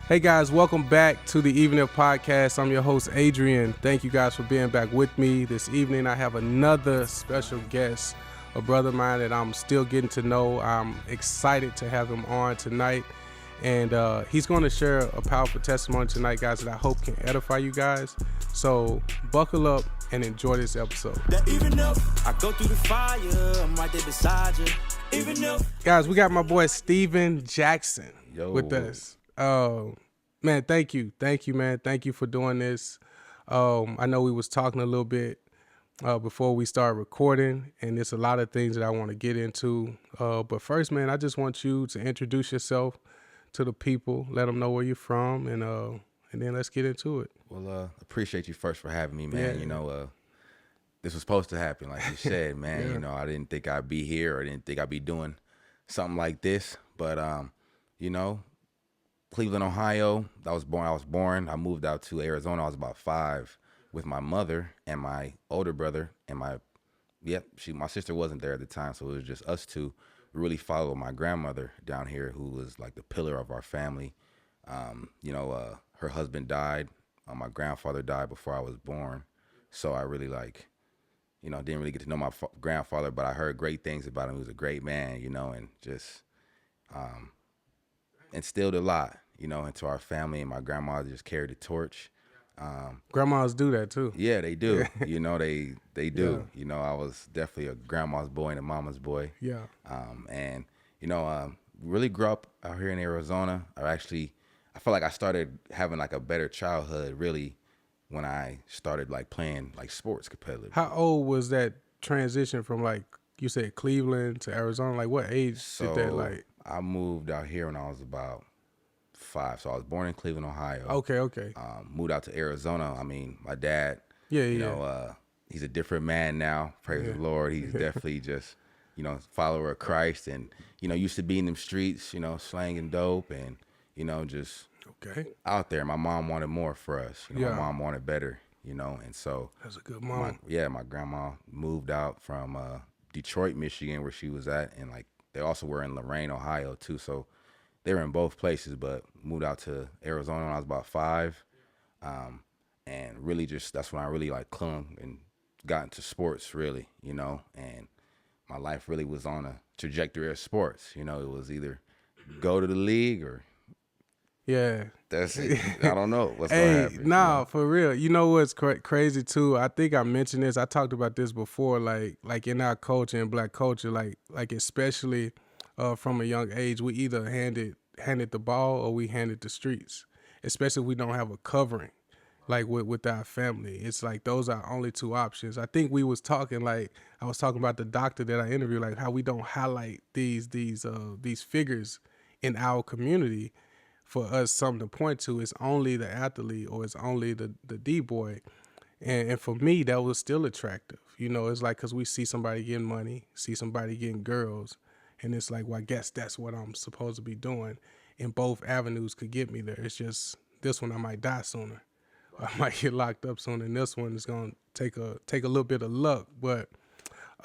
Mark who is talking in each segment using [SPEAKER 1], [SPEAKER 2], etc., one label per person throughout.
[SPEAKER 1] Hey guys, welcome back to the Evening Podcast. I'm your host, Adrian. Thank you guys for being back with me. This evening I have another special guest, a brother of mine that I'm still getting to know. I'm excited to have him on tonight. And he's going to share a powerful testimony tonight, guys, that I hope can edify you guys. So buckle up and enjoy this episode. I go through the fire, I'm right there beside you. Guys, we got my boy Steven Jackson with us. Man, thank you, man. Thank you for doing this. I know we was talking a little bit before we start recording, and there's a lot of things that I want to get into. But first, man, I just want you to introduce yourself to the people, let them know where you're from, and then let's get into it.
[SPEAKER 2] Well, appreciate you first for having me, man.
[SPEAKER 1] Yeah.
[SPEAKER 2] You know, this was supposed to happen, like you said, man.
[SPEAKER 1] Yeah.
[SPEAKER 2] You know, I didn't think I'd be here, or didn't think I'd be doing something like this. But you know, Cleveland, Ohio. I was born. I moved out to Arizona. I was about 5 with my mother and my older brother and my sister wasn't there at the time, so it was just us two. We really followed my grandmother down here, who was like the pillar of our family. Her husband died. My grandfather died before I was born, so I really didn't really get to know my grandfather, but I heard great things about him. He was a great man, and just instilled a lot, into our family, and my grandma just carried the torch.
[SPEAKER 1] Grandmas do that too.
[SPEAKER 2] Yeah, they do. They do. Yeah. I was definitely a grandma's boy and a mama's boy.
[SPEAKER 1] Yeah.
[SPEAKER 2] Really grew up out here in Arizona. I felt like I started having like a better childhood really when I started like playing like sports competitively.
[SPEAKER 1] How old was that transition from, like you said, Cleveland to Arizona? Like what age did that like?
[SPEAKER 2] I moved out here when I was about 5. So I was born in Cleveland, Ohio.
[SPEAKER 1] Okay.
[SPEAKER 2] Moved out to Arizona. I mean, my dad, he's a different man now. Praise the Lord. He's definitely just, follower of Christ, and, used to be in them streets, slanging dope and, just out there. My mom wanted more for us. My mom wanted better, and so.
[SPEAKER 1] That's a good mom.
[SPEAKER 2] My grandma moved out from Detroit, Michigan, where she was at, and like they also were in Lorain, Ohio too. So they were in both places, but moved out to Arizona when I was about 5. And really just, that's when I really like clung and got into sports really, and my life really was on a trajectory of sports. It was either go to the league or that's it. I don't know what's going to happen.
[SPEAKER 1] Nah, for real. You know what's crazy too? I think I mentioned this. I talked about this before, like in our culture, in Black culture, like especially from a young age, we either handed the ball or we handed the streets, especially if we don't have a covering, like with our family. It's like those are only two options. I think we was talking, like I was talking about the doctor that I interviewed, like how we don't highlight these figures in our community for us something to point to. It's only the athlete or it's only the D-boy. And for me, that was still attractive. It's like because we see somebody getting money, see somebody getting girls, and it's like, well, I guess that's what I'm supposed to be doing. And both avenues could get me there. It's just this one I might die sooner. I might get locked up sooner, and this one is going to take a little bit of luck. But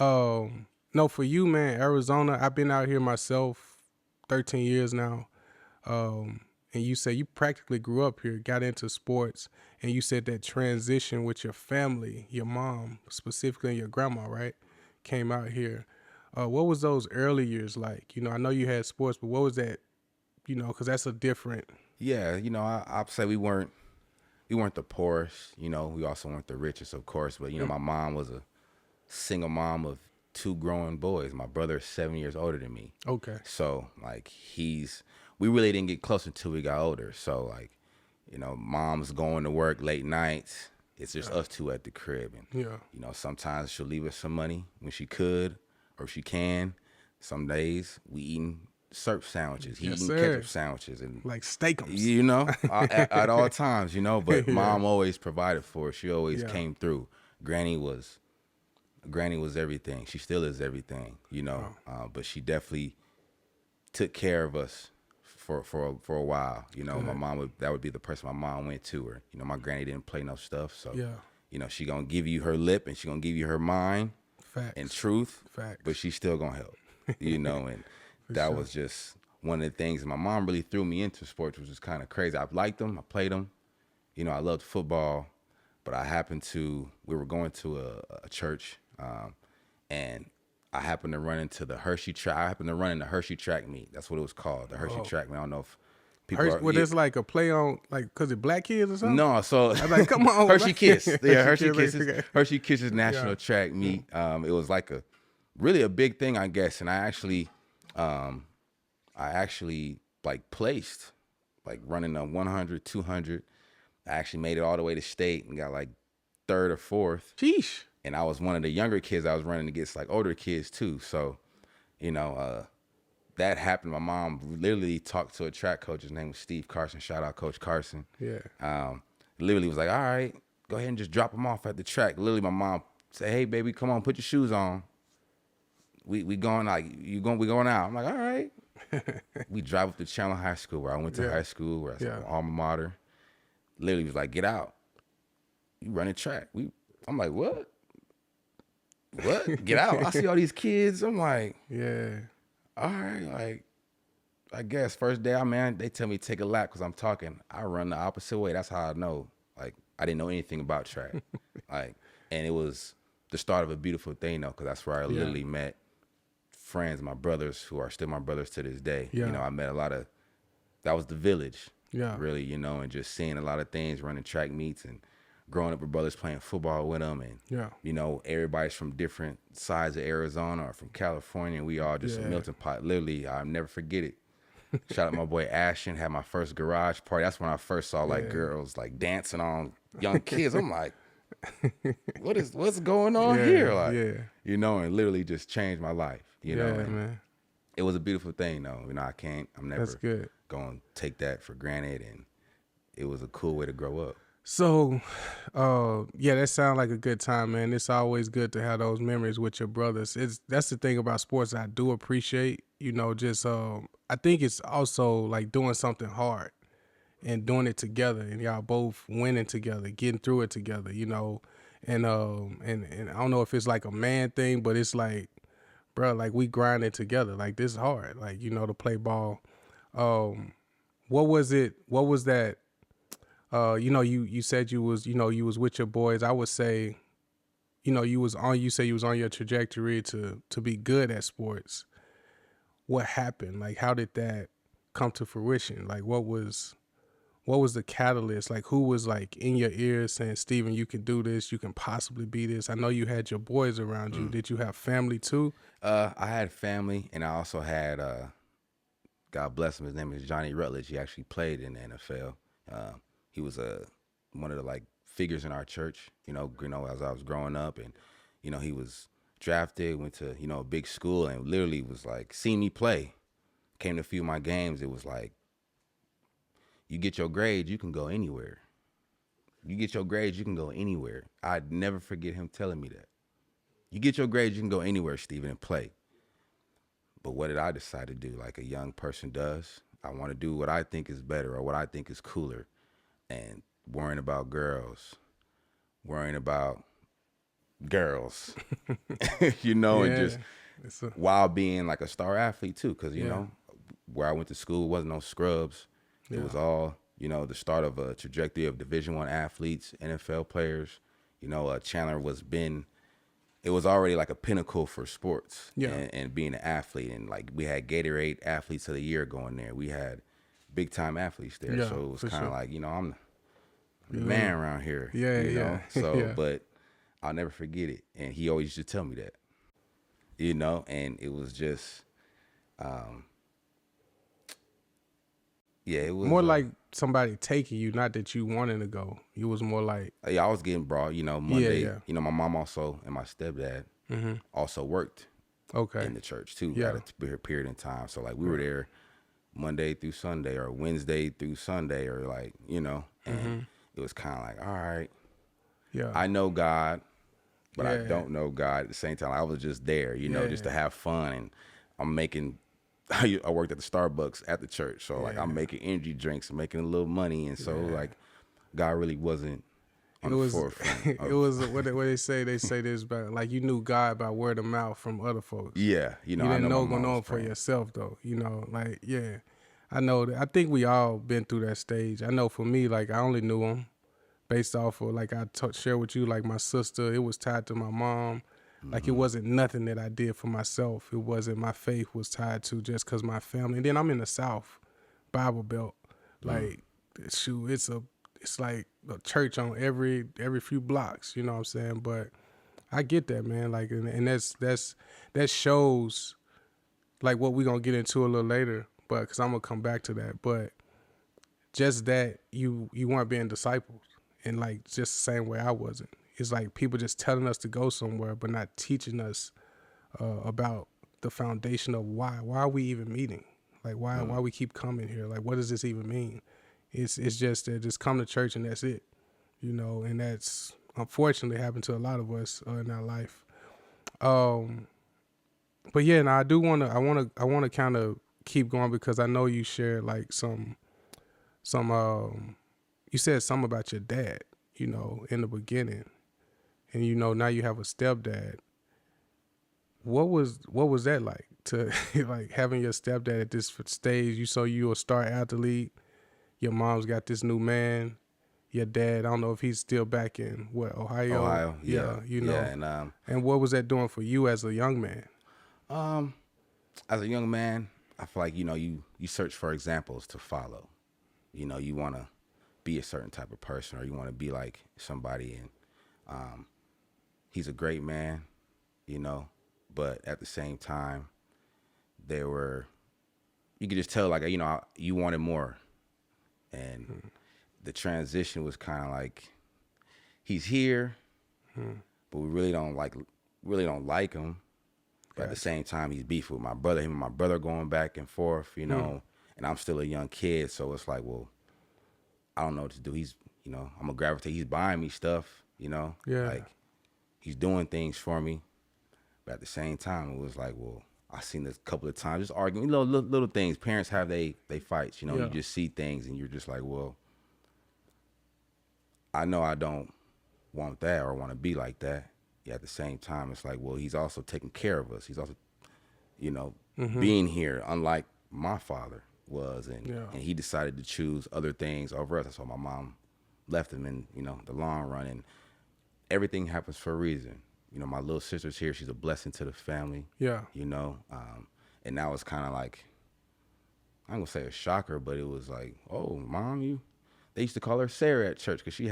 [SPEAKER 1] no, for you, man, Arizona, I've been out here myself 13 years now. And you say you practically grew up here, got into sports, and you said that transition with your family, your mom, specifically and your grandma, right, came out here. What was those early years like? I know you had sports, but what was that, because that's a different.
[SPEAKER 2] Yeah, I'd say we weren't the poorest, we also weren't the richest, of course, but, my mom was a single mom of 2 growing boys. My brother is 7 years older than me.
[SPEAKER 1] Okay.
[SPEAKER 2] So, like, we really didn't get close until we got older. So, like, mom's going to work late nights. It's just us two at the crib. And, sometimes she'll leave us some money when she could or she can. Some days we eating surf sandwiches, eating ketchup sandwiches. And
[SPEAKER 1] like steakums.
[SPEAKER 2] At all times, But mom always provided for us. She always came through. Granny was everything. She still is everything, but she definitely took care of us for a while. My mom that would be the person my mom went to her. My granny didn't play no stuff, so she gonna give you her lip and she gonna give you her mind.
[SPEAKER 1] Facts.
[SPEAKER 2] And truth.
[SPEAKER 1] Facts.
[SPEAKER 2] But she's still gonna help. And that was just one of the things my mom really threw me into sports, which was kind of crazy. I liked them, I played them, I loved football, but we were going to a church, and I happened to run into the Hershey track. I happened to run in the Hershey track meet. That's what it was called, the Hershey track meet. I don't know if people
[SPEAKER 1] Hershey,
[SPEAKER 2] are.
[SPEAKER 1] well, it's like a play on, like, because it black kids or something?
[SPEAKER 2] No, so
[SPEAKER 1] I'm like, come on.
[SPEAKER 2] Hershey
[SPEAKER 1] like,
[SPEAKER 2] Kiss. Yeah, Hershey
[SPEAKER 1] Kiss,
[SPEAKER 2] Kisses.
[SPEAKER 1] okay.
[SPEAKER 2] Hershey Kisses National Track Meet. It was like really a big thing, I guess. And I actually like placed, like running a 100, 200. I actually made it all the way to state and got like third or fourth.
[SPEAKER 1] Sheesh.
[SPEAKER 2] And I was one of the younger kids I was running against, like older kids too. So, that happened. My mom literally talked to a track coach. His name was Steve Carson. Shout out Coach Carson.
[SPEAKER 1] Yeah.
[SPEAKER 2] Literally was like, all right, go ahead and just drop him off at the track. Literally, my mom said, hey, baby, come on, put your shoes on. We going, like, we going out. I'm like, all right. We drive up to Chandler High School, where I went to high school, where I was my alma mater. Literally was like, get out. You running track. I'm like, what? What? Get out. I see all these kids. I'm like,
[SPEAKER 1] Yeah.
[SPEAKER 2] all right, like, I guess first day, they tell me take a lap because I'm talking. I run the opposite way. That's how I know. Like, I didn't know anything about track. Like, and it was the start of a beautiful thing, though, because that's where I literally met friends, my brothers, who are still my brothers to this day.
[SPEAKER 1] Yeah.
[SPEAKER 2] I met that was the village.
[SPEAKER 1] Yeah.
[SPEAKER 2] Really, and just seeing a lot of things, running track meets and growing up with brothers playing football with them. And, everybody's from different sides of Arizona or from California. And we all just a melting pot. Literally, I'll never forget it. Shout out my boy Ashton, had my first garage party. That's when I first saw like girls like dancing on young kids. I'm like, what's going on here? Like, and literally just changed my life, and
[SPEAKER 1] man.
[SPEAKER 2] It was a beautiful thing though. I'm never
[SPEAKER 1] That's good.
[SPEAKER 2] going to take that for granted. And it was a cool way to grow up.
[SPEAKER 1] So, that sounds like a good time, man. It's always good to have those memories with your brothers. That's the thing about sports I do appreciate. I think it's also like doing something hard and doing it together, and y'all both winning together, getting through it together. And I don't know if it's like a man thing, but it's like, bro, like we grinding together. Like this is hard. Like to play ball. What was it? What was that? You said you was with your boys. I would say, you said you was on your trajectory to be good at sports. What happened? Like, how did that come to fruition? Like, what was the catalyst? Like, who was like in your ears saying, Steven, you can do this. You can possibly be this. I know you had your boys around you. Did you have family too?
[SPEAKER 2] I had family, and I also had, God bless him, his name is Johnny Rutledge. He actually played in the NFL. He was one of the like figures in our church, as I was growing up, and he was drafted, went to a big school, and literally was like seeing me play. Came to a few of my games. It was like, you get your grades, you can go anywhere. You get your grades, you can go anywhere. I'd never forget him telling me that. You get your grades, you can go anywhere, Steven, and play. But what did I decide to do? Like a young person does. I want to do what I think is better or what I think is cooler. And worrying about girls, and just while being like a star athlete too, because where I went to school wasn't no scrubs. It was all the start of a trajectory of Division I athletes, NFL players. Chandler it was already like a pinnacle for sports and being an athlete, and like we had Gatorade Athletes of the Year going there. We had big time athletes there, so it was kind of like I'm the man around here. So but I'll never forget it, and he always used to tell me that, and it was just it was
[SPEAKER 1] more like somebody taking you, not that you wanted to go. You was more like,
[SPEAKER 2] I was getting brought, Monday. My mom also and my stepdad also worked in the church too at a period in time. So like we were there Monday through Sunday or Wednesday through Sunday, or like, and it was kind of like, all right, I know God, but I don't know God at the same time. I was just there, just to have fun, and I'm making. I worked at the Starbucks at the church, so like I'm making energy drinks and making a little money, and so like God really wasn't on
[SPEAKER 1] It
[SPEAKER 2] the
[SPEAKER 1] was
[SPEAKER 2] forefront
[SPEAKER 1] it
[SPEAKER 2] of.
[SPEAKER 1] was what they say. They say this about like you knew God by word of mouth from other folks.
[SPEAKER 2] Yeah,
[SPEAKER 1] You
[SPEAKER 2] I
[SPEAKER 1] didn't
[SPEAKER 2] know my
[SPEAKER 1] know
[SPEAKER 2] mom
[SPEAKER 1] going
[SPEAKER 2] was
[SPEAKER 1] on for
[SPEAKER 2] praying.
[SPEAKER 1] yourself though. Like yeah, I know that. I think we all been through that stage. I know for me, like I only knew him based off of like share with you, like my sister. It was tied to my mom. Like it
[SPEAKER 2] Hmm.
[SPEAKER 1] wasn't nothing that I did for myself. It wasn't my faith was tied to just cause my family. And then I'm in the South, Bible Belt.
[SPEAKER 2] Mm.
[SPEAKER 1] Like shoot, it's like a church on every few blocks. You know what I'm saying? But I get that, man. Like, and that shows like what we gonna get into a little later. But because I'm gonna come back to that. But just that you weren't being discipled, and like just the same way I wasn't. It's like people just telling us to go somewhere, but not teaching us about the foundation of why are we even meeting? Like why
[SPEAKER 2] Mm.
[SPEAKER 1] we keep coming here? Like what does this even mean? It's just that just come to church and that's it, and that's unfortunately happened to a lot of us in our life. Um, but yeah, now I wanna kind of keep going because I know you shared like some you said something about your dad, in the beginning, and now you have a stepdad. What was that like to like having your stepdad at this stage? You a star athlete. Your mom's got this new man. Your dad, I don't know if he's still back in what Ohio.
[SPEAKER 2] Ohio, yeah,
[SPEAKER 1] Yeah,
[SPEAKER 2] yeah, and
[SPEAKER 1] And what was that doing for you as a young man?
[SPEAKER 2] um, as a young man, I feel like you search for examples to follow. You want to be a certain type of person, or you want to be like somebody, and um, he's a great man, you know, but at the same time, there were you could just tell like you wanted more, and the transition was kind of like he's here,
[SPEAKER 1] Hmm.
[SPEAKER 2] but we really don't like him. But at the
[SPEAKER 1] Gotcha.
[SPEAKER 2] same time, he's beef with my brother. Him and my brother going back and forth,
[SPEAKER 1] Hmm.
[SPEAKER 2] and I'm still a young kid, so it's like, well, I don't know what to do. I'm gonna gravitate. He's buying me stuff,
[SPEAKER 1] Yeah.
[SPEAKER 2] like he's doing things for me. But at the same time, it was like, well, I seen this a couple of times, just arguing, little things. Parents have they fights, You
[SPEAKER 1] Yeah.
[SPEAKER 2] just see things, and you're just like, well, I know I don't want that or want to be like that. Yeah, at the same time, it's like, well, he's also taking care of us. He's also, you know,
[SPEAKER 1] Hmm.
[SPEAKER 2] being here, unlike my father was, and
[SPEAKER 1] Yeah.
[SPEAKER 2] and he decided to choose other things over us. That's why my mom left him in, the long run. And everything happens for a reason. My little sister's here. She's a blessing to the family.
[SPEAKER 1] Yeah.
[SPEAKER 2] And that was kind of like, I'm gonna say a shocker, but it was like, oh, mom, you. They used to call her Sarah at church because she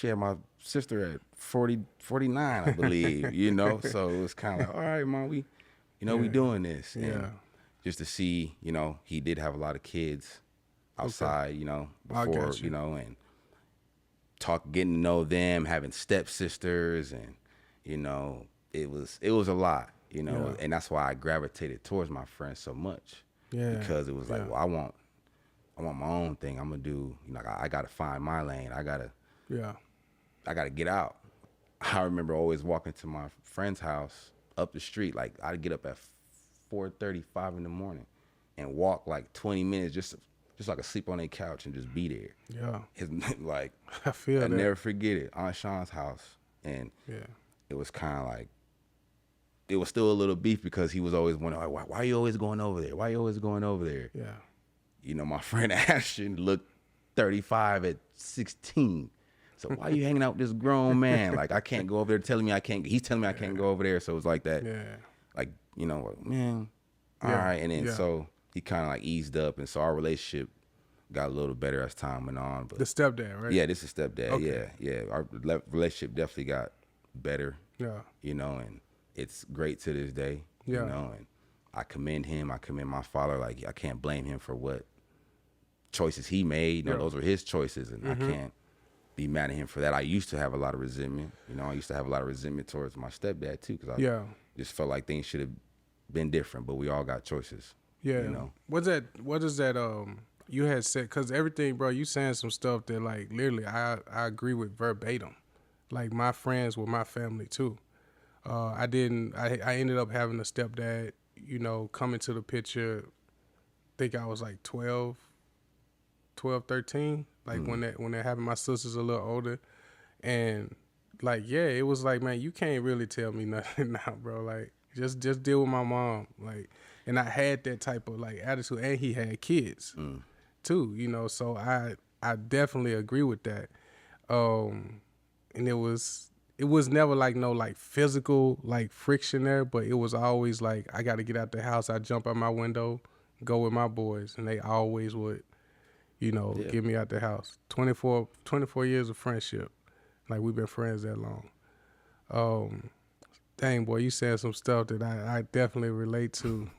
[SPEAKER 2] had my sister at 40, 49, I believe. So it was kind of like, all right, mom, we
[SPEAKER 1] Yeah.
[SPEAKER 2] doing this, and
[SPEAKER 1] Yeah.
[SPEAKER 2] just to see, he did have a lot of kids
[SPEAKER 1] Okay.
[SPEAKER 2] outside,
[SPEAKER 1] I
[SPEAKER 2] before,
[SPEAKER 1] got you.
[SPEAKER 2] and getting to know them, having stepsisters, and it was a lot,
[SPEAKER 1] Yeah.
[SPEAKER 2] and that's why I gravitated towards my friends so much,
[SPEAKER 1] Yeah.
[SPEAKER 2] because it was like,
[SPEAKER 1] Yeah.
[SPEAKER 2] well, I want my own thing. I'm gonna do, I gotta find my lane.
[SPEAKER 1] Yeah.
[SPEAKER 2] I gotta get out. I remember always walking to my friend's house up the street. Like I'd get up at 4:35 in the morning and walk like 20 minutes just like sleep on their couch and just be there.
[SPEAKER 1] Yeah.
[SPEAKER 2] It's like
[SPEAKER 1] I feel
[SPEAKER 2] I
[SPEAKER 1] that.
[SPEAKER 2] never forget it. Aunt Sean's house, and
[SPEAKER 1] Yeah.
[SPEAKER 2] it was kind of like it was still a little beef because he was always wondering, like, why are you always going over there? Why are you always going over there?
[SPEAKER 1] Yeah.
[SPEAKER 2] My friend Ashton looked 35 at 16. So why are you hanging out with this grown man? Like, I can't go over there telling me I can't. He's telling me I can't go over there. So it was like that.
[SPEAKER 1] Yeah.
[SPEAKER 2] Like, like, man, all
[SPEAKER 1] Yeah.
[SPEAKER 2] right. And then
[SPEAKER 1] Yeah.
[SPEAKER 2] so he kind of like eased up. And so our relationship got a little better as time went on. But
[SPEAKER 1] The stepdad, right?
[SPEAKER 2] yeah, this is stepdad.
[SPEAKER 1] Okay.
[SPEAKER 2] Yeah. Our relationship definitely got better,
[SPEAKER 1] Yeah.
[SPEAKER 2] and it's great to this day,
[SPEAKER 1] Yeah.
[SPEAKER 2] and I commend him. I commend my father. Like, I can't blame him for what choices he made.
[SPEAKER 1] Yeah.
[SPEAKER 2] Those were his choices, and I can't be mad at him for that. I used to have a lot of resentment. I used to have a lot of resentment towards my stepdad too, because I
[SPEAKER 1] Yeah.
[SPEAKER 2] just felt like things should have been different. But we all got choices.
[SPEAKER 1] Yeah. What is that you had said, because everything, bro, you saying some stuff that like literally I agree with verbatim. Like my friends were my family too. I ended up having a stepdad, come into the picture. I think I was like 12, 13. Like when that happened, my sister's a little older. And like, yeah, it was like, man, you can't really tell me nothing now, bro. Like, just deal with my mom. Like, and I had that type of like attitude, and he had kids
[SPEAKER 2] Mm.
[SPEAKER 1] too, you know. So I definitely agree with that. Um, and it was never like no like physical like friction there, but it was always like I got to get out the house. I jump out my window, go with my boys, and they always would,
[SPEAKER 2] Yeah.
[SPEAKER 1] get me out the house. 24 years of friendship. Like we've been friends that long. Um, Dang boy, you said some stuff that I definitely relate to.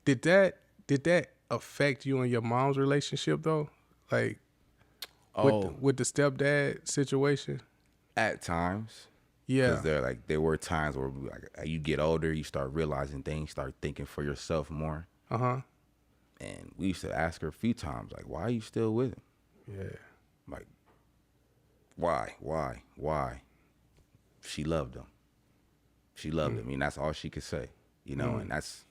[SPEAKER 1] Did that affect you and your mom's relationship though? Like
[SPEAKER 2] Oh,
[SPEAKER 1] with the stepdad situation?
[SPEAKER 2] at times, because
[SPEAKER 1] Yeah.
[SPEAKER 2] there were times where like you get older, you start realizing things, start thinking for yourself more.
[SPEAKER 1] Uh-huh.
[SPEAKER 2] And we used to ask her a few times, like, "Why are you still with him?
[SPEAKER 1] Yeah.
[SPEAKER 2] Like, why?" She loved him. She loved him. I mean, that's all she could say, and that's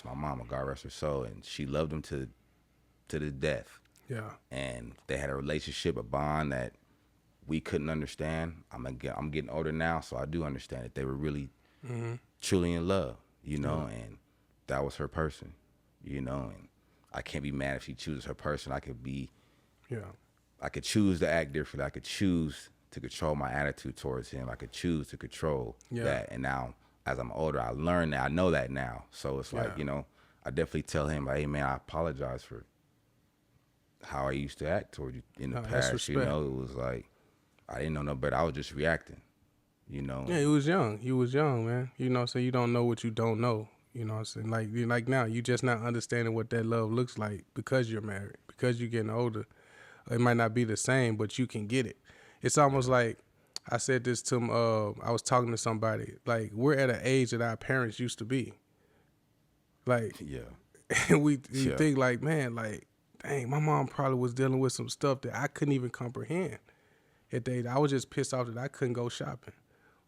[SPEAKER 2] my mama, God rest her soul, and she loved him to the death.
[SPEAKER 1] Yeah.
[SPEAKER 2] And they had a relationship, a bond that we couldn't understand. I'm getting older now, so I do understand that they were really truly in love,
[SPEAKER 1] Yeah.
[SPEAKER 2] and that was her person, and I can't be mad if she chooses her person.
[SPEAKER 1] Yeah.
[SPEAKER 2] I could choose to act differently. I could choose to control my attitude towards him. I could choose to control
[SPEAKER 1] Yeah.
[SPEAKER 2] that. And now, as I'm older, I learned that. I know that now. So it's like,
[SPEAKER 1] Yeah.
[SPEAKER 2] I definitely tell him, like, hey, man, I apologize for how I used to act toward you in the
[SPEAKER 1] No, that's
[SPEAKER 2] past.
[SPEAKER 1] respect.
[SPEAKER 2] It was like, I didn't know no better. I was just reacting,
[SPEAKER 1] Yeah,
[SPEAKER 2] and
[SPEAKER 1] you was young. You was young, man. So you don't know what you don't know. You know what I'm saying? Like now, you just not understanding what that love looks like because you're married, because you're getting older. It might not be the same, but you can get it. It's almost
[SPEAKER 2] yeah,
[SPEAKER 1] like I said this to I was talking to somebody. Like we're at an age that our parents used to be. Like
[SPEAKER 2] yeah,
[SPEAKER 1] we
[SPEAKER 2] yeah,
[SPEAKER 1] think like, man, like, dang, my mom probably was dealing with some stuff that I couldn't even comprehend. I was just pissed off that I couldn't go shopping,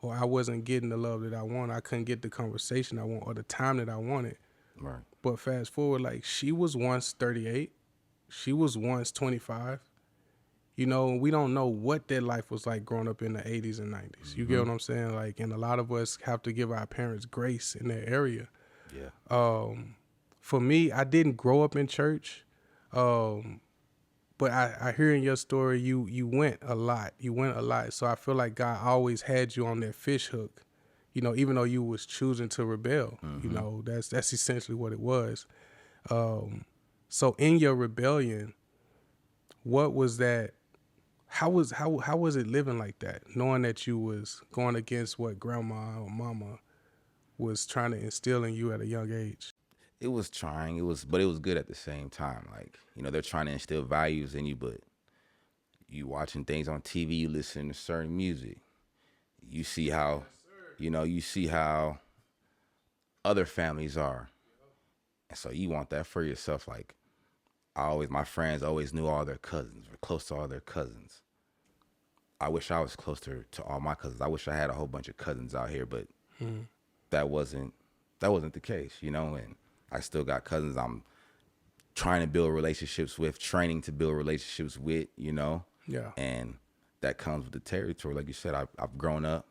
[SPEAKER 1] or I wasn't getting the love that I want. I couldn't get the conversation I want or the time that I wanted.
[SPEAKER 2] right.
[SPEAKER 1] But fast forward, like she was once 38, she was once 25. We don't know what their life was like growing up in the 80s and 90s. You get
[SPEAKER 2] Mm-hmm.
[SPEAKER 1] what I'm saying? Like, and a lot of us have to give our parents grace in that area.
[SPEAKER 2] Yeah,
[SPEAKER 1] For me, I didn't grow up in church, um, but I hear in your story you went a lot. You went a lot. So I feel like God always had you on that fish hook. Even though you was choosing to rebel.
[SPEAKER 2] mm-hmm.
[SPEAKER 1] That's essentially what it was. So in your rebellion, what was that? How was it living like that, knowing that you was going against what grandma or mama was trying to instill in you at a young age?
[SPEAKER 2] It was trying. But it was good at the same time. Like, they're trying to instill values in you, but you watching things on TV, you listen to certain music. You see how, you see how other families are, and so you want that for yourself. Like, my friends always knew all their cousins, were close to all their cousins. I wish I was closer to all my cousins. I wish I had a whole bunch of cousins out here, but
[SPEAKER 1] Mm.
[SPEAKER 2] that wasn't that wasn't the case, And I still got cousins I'm trying to build relationships with, training to build relationships with.
[SPEAKER 1] Yeah.
[SPEAKER 2] And that comes with the territory. Like you said, I've grown up,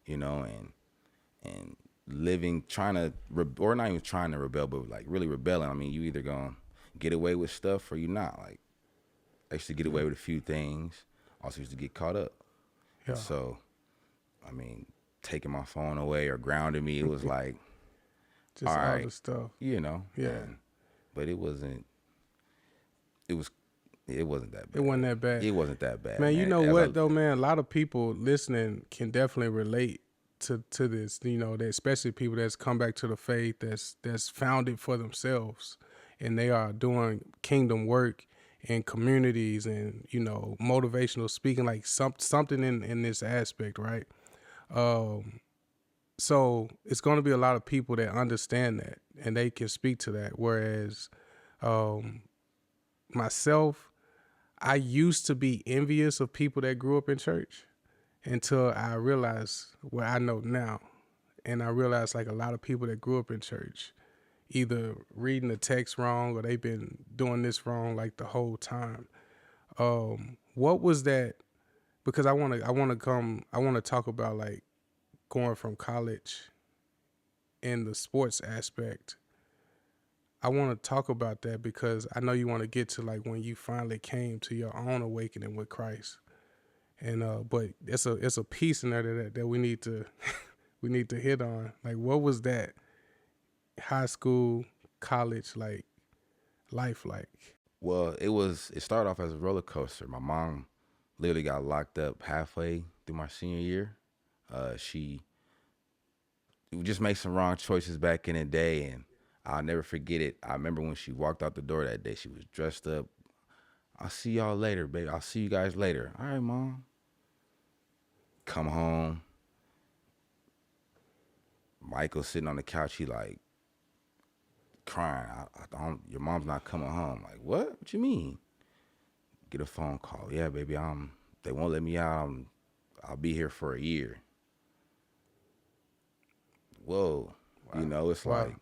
[SPEAKER 2] and living, trying to, or not even trying to rebel, but like really rebelling. I mean, you either gonna get away with stuff or you not. Like, I used to get away with a few things. Also used to get caught up. And
[SPEAKER 1] Yeah.
[SPEAKER 2] so, I mean, taking my phone away or grounding me, it was like, all
[SPEAKER 1] Just all
[SPEAKER 2] right,
[SPEAKER 1] the stuff. Yeah.
[SPEAKER 2] and but it was it wasn't that
[SPEAKER 1] It
[SPEAKER 2] bad.
[SPEAKER 1] wasn't that bad.
[SPEAKER 2] It wasn't that bad,
[SPEAKER 1] Man, you
[SPEAKER 2] man.
[SPEAKER 1] know
[SPEAKER 2] As I
[SPEAKER 1] what though, man? A lot of people listening can definitely relate to this. That especially people that's come back to the faith, that's found it for themselves, and they are doing kingdom work in communities and motivational speaking, like something in this aspect, right? So it's going to be a lot of people that understand that and they can speak to that. Whereas myself, I used to be envious of people that grew up in church until I realized what I know now. And I realized like a lot of people that grew up in church either reading the text wrong or they've been doing this wrong like the whole time. What was that? because I want to talk about like going from college in the sports aspect. I want to talk about that because I know you want to get to like when you finally came to your own awakening with Christ. And but it's a piece in there that we need to we need to hit on. Like what was that high school, college like life like?
[SPEAKER 2] Well, it started off as a roller coaster. My mom literally got locked up halfway through my senior year. She just made some wrong choices back in the day, and I'll never forget it. I remember when she walked out the door that day, she was dressed up. I'll see y'all later, baby. I'll see you guys later. All right, mom. Come home. Michael sitting on the couch. He like crying. I don't. Your mom's not coming home. Like what? What you mean? Get a phone call. Yeah, baby. They won't let me out. I'll be here for a year. Whoa.
[SPEAKER 1] Wow.
[SPEAKER 2] It's
[SPEAKER 1] Wow.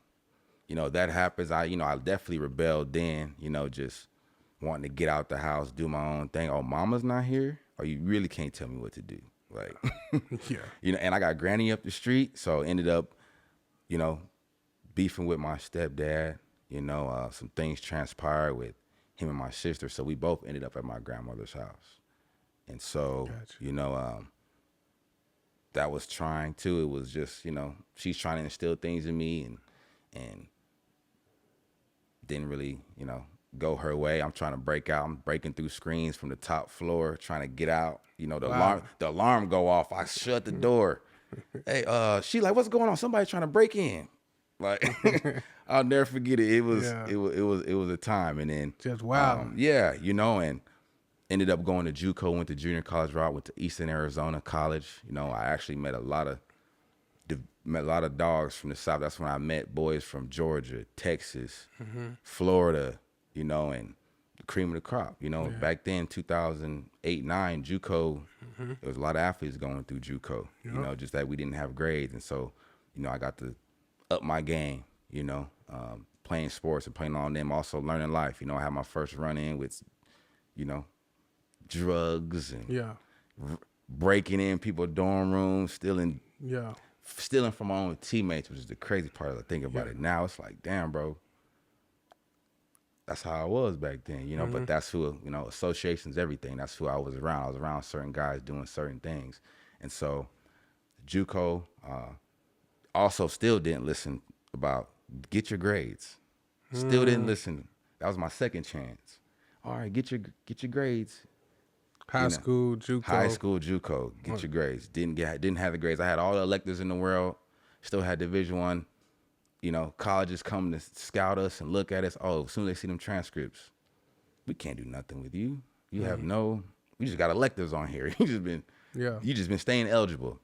[SPEAKER 2] like, that happens. I definitely rebelled then, just wanting to get out the house, do my own thing. Oh, mama's not here? Or you really can't tell me what to do. Like,
[SPEAKER 1] Yeah.
[SPEAKER 2] and I got granny up the street. So ended up, you know, beefing with my stepdad. Some things transpired with him and my sister. So we both ended up at my grandmother's house. And so,
[SPEAKER 1] Gotcha.
[SPEAKER 2] that was trying too. It was just, she's trying to instill things in me and didn't really, go her way. I'm trying to break out. I'm breaking through screens from the top floor, trying to get out.
[SPEAKER 1] Wow.
[SPEAKER 2] The alarm go off. I shut the door. Hey, she like, what's going on? Somebody trying to break in. Like, I'll never forget it. It was,
[SPEAKER 1] Yeah.
[SPEAKER 2] it was a time. And then,
[SPEAKER 1] Just wow.
[SPEAKER 2] yeah, and ended up going to JUCO, went to junior college route, went to Eastern Arizona College. I actually met a lot of dogs from the South. That's when I met boys from Georgia, Texas, Florida, and the cream of the crop. Back then, 2008, 9, JUCO, there was a lot of athletes going through JUCO, just that we didn't have grades. And so, I got to up my game, playing sports and playing on them, also learning life. I had my first run in with, drugs and
[SPEAKER 1] Yeah.
[SPEAKER 2] breaking in people's dorm rooms, stealing
[SPEAKER 1] Yeah.
[SPEAKER 2] from my own teammates, which is the crazy part of the thing about it. Now it's like, damn, bro, that's how I was back then, but that's who, association's everything. That's who I was around. I was around certain guys doing certain things. And so JUCO also still didn't listen about get your grades. Still didn't listen. That was my second chance. All right, get your grades.
[SPEAKER 1] High school, JUCO.
[SPEAKER 2] High school, JUCO, get your grades. Didn't have the grades. I had all the electives in the world. Still had Division I. Colleges come to scout us and look at us. Oh, as soon as they see them transcripts, we can't do nothing with you. You have we just got electives on here. You just been staying eligible.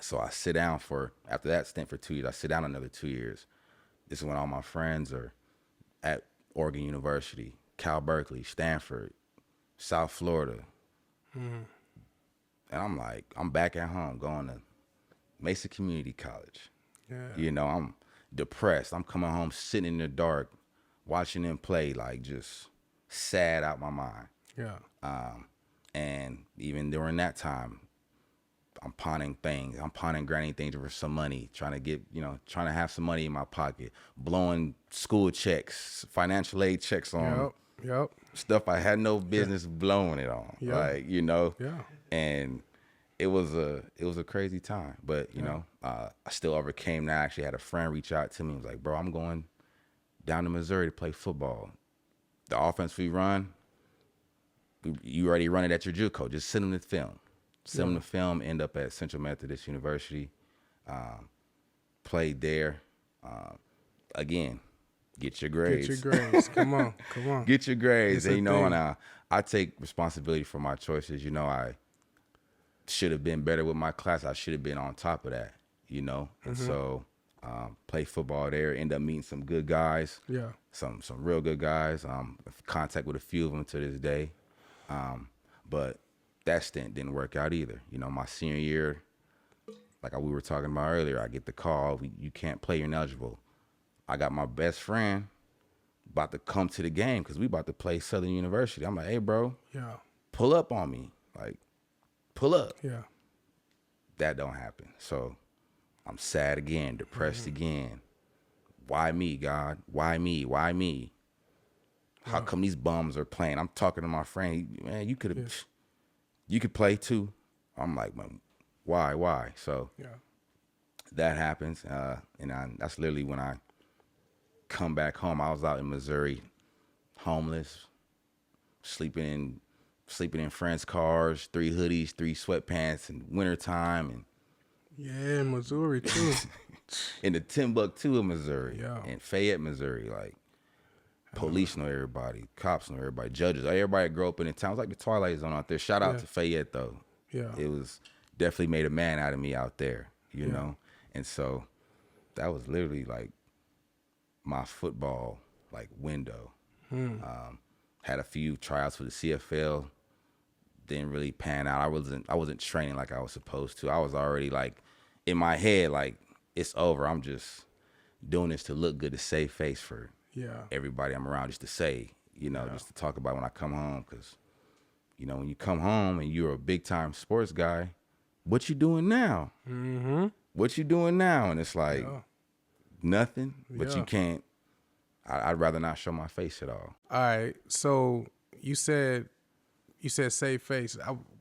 [SPEAKER 2] So I sit down after that stint for 2 years. I sit down another 2 years. This is when all my friends are at Oregon University, Cal Berkeley, Stanford, South Florida. And I'm like, I'm back at home going to Mesa Community College.
[SPEAKER 1] Yeah.
[SPEAKER 2] I'm depressed. I'm coming home sitting in the dark, watching them play, like just sad out my mind.
[SPEAKER 1] Yeah.
[SPEAKER 2] And even during that time, I'm pawning things. I'm pawning granny things for some money, trying to have some money in my pocket, blowing school checks, financial aid checks on
[SPEAKER 1] Yep.
[SPEAKER 2] stuff I had no business blowing it on.
[SPEAKER 1] Yeah. Yeah.
[SPEAKER 2] And it was a crazy time, but I still overcame that. I actually had a friend reach out to me and was like, bro, I'm going down to Missouri to play football. The offense we run, you already run it at your JUCO. Just send them the film. Send them the film, end up at Central Methodist University, played there. Again, get your grades.
[SPEAKER 1] Get your grades. Come on.
[SPEAKER 2] Get your grades.
[SPEAKER 1] It's
[SPEAKER 2] And,
[SPEAKER 1] a thing.
[SPEAKER 2] and I take responsibility for my choices. I should have been better with my class. I should have been on top of that, And so play football there, end up meeting some good guys.
[SPEAKER 1] Yeah.
[SPEAKER 2] Some real good guys. Contact with a few of them to this day. But that stint didn't work out either. My senior year, like we were talking about earlier, I get the call, you can't play, you're ineligible. I got my best friend about to come to the game because we about to play Southern University. I'm like, hey, bro,
[SPEAKER 1] Yeah.
[SPEAKER 2] pull up on me. Like, pull up.
[SPEAKER 1] Yeah.
[SPEAKER 2] That don't happen. So I'm sad again, depressed again. Why me, God? Why me? Why me? How come these bums are playing? I'm talking to my friend, man, you could play too. I'm like, man, why? So
[SPEAKER 1] Yeah.
[SPEAKER 2] that happens. That's literally when I come back home. I was out in Missouri, homeless, sleeping in friends' cars, 3 hoodies, 3 sweatpants in wintertime, and
[SPEAKER 1] Yeah, in Missouri too.
[SPEAKER 2] in the Timbuktu of Missouri,
[SPEAKER 1] Yeah.
[SPEAKER 2] in Fayette, Missouri, like police know everybody, cops know everybody, judges, everybody that grew up in the town. It was like the Twilight Zone out there. Shout out
[SPEAKER 1] Yeah.
[SPEAKER 2] to Fayette though.
[SPEAKER 1] Yeah.
[SPEAKER 2] It was definitely made a man out of me out there, you
[SPEAKER 1] Yeah.
[SPEAKER 2] know? And so that was literally like my football like window. Had a few tryouts for the CFL, didn't really pan out. I wasn't training like I was supposed to. I was already like in my head like it's over. I'm just doing this to look good, to save face for
[SPEAKER 1] Yeah.
[SPEAKER 2] everybody I'm around, just to say, just to talk about when I come home. Because when you come home and you're a big time sports guy, what you doing now?
[SPEAKER 1] Mm-hmm.
[SPEAKER 2] What you doing now? And it's like nothing. But
[SPEAKER 1] Yeah.
[SPEAKER 2] you can't. I'd rather not show my face at all.
[SPEAKER 1] All right. So you said save face.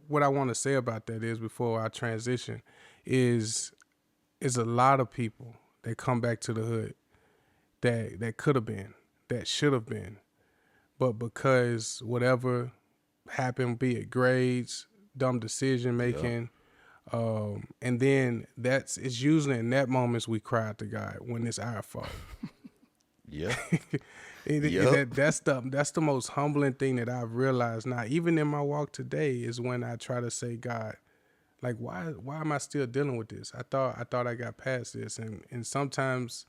[SPEAKER 1] What I want to say about that is, before I transition, is a lot of people that come back to the hood that could have been, that should have been, but because whatever happened, be it grades, dumb decision making, and then it's usually in that moments we cry out to God when it's our fault.
[SPEAKER 2] Yeah.
[SPEAKER 1] And
[SPEAKER 2] Yep.
[SPEAKER 1] that's the most humbling thing that I've realized now, even in my walk today, is when I try to say, God, like, why am I still dealing with this? I thought I got past this, and sometimes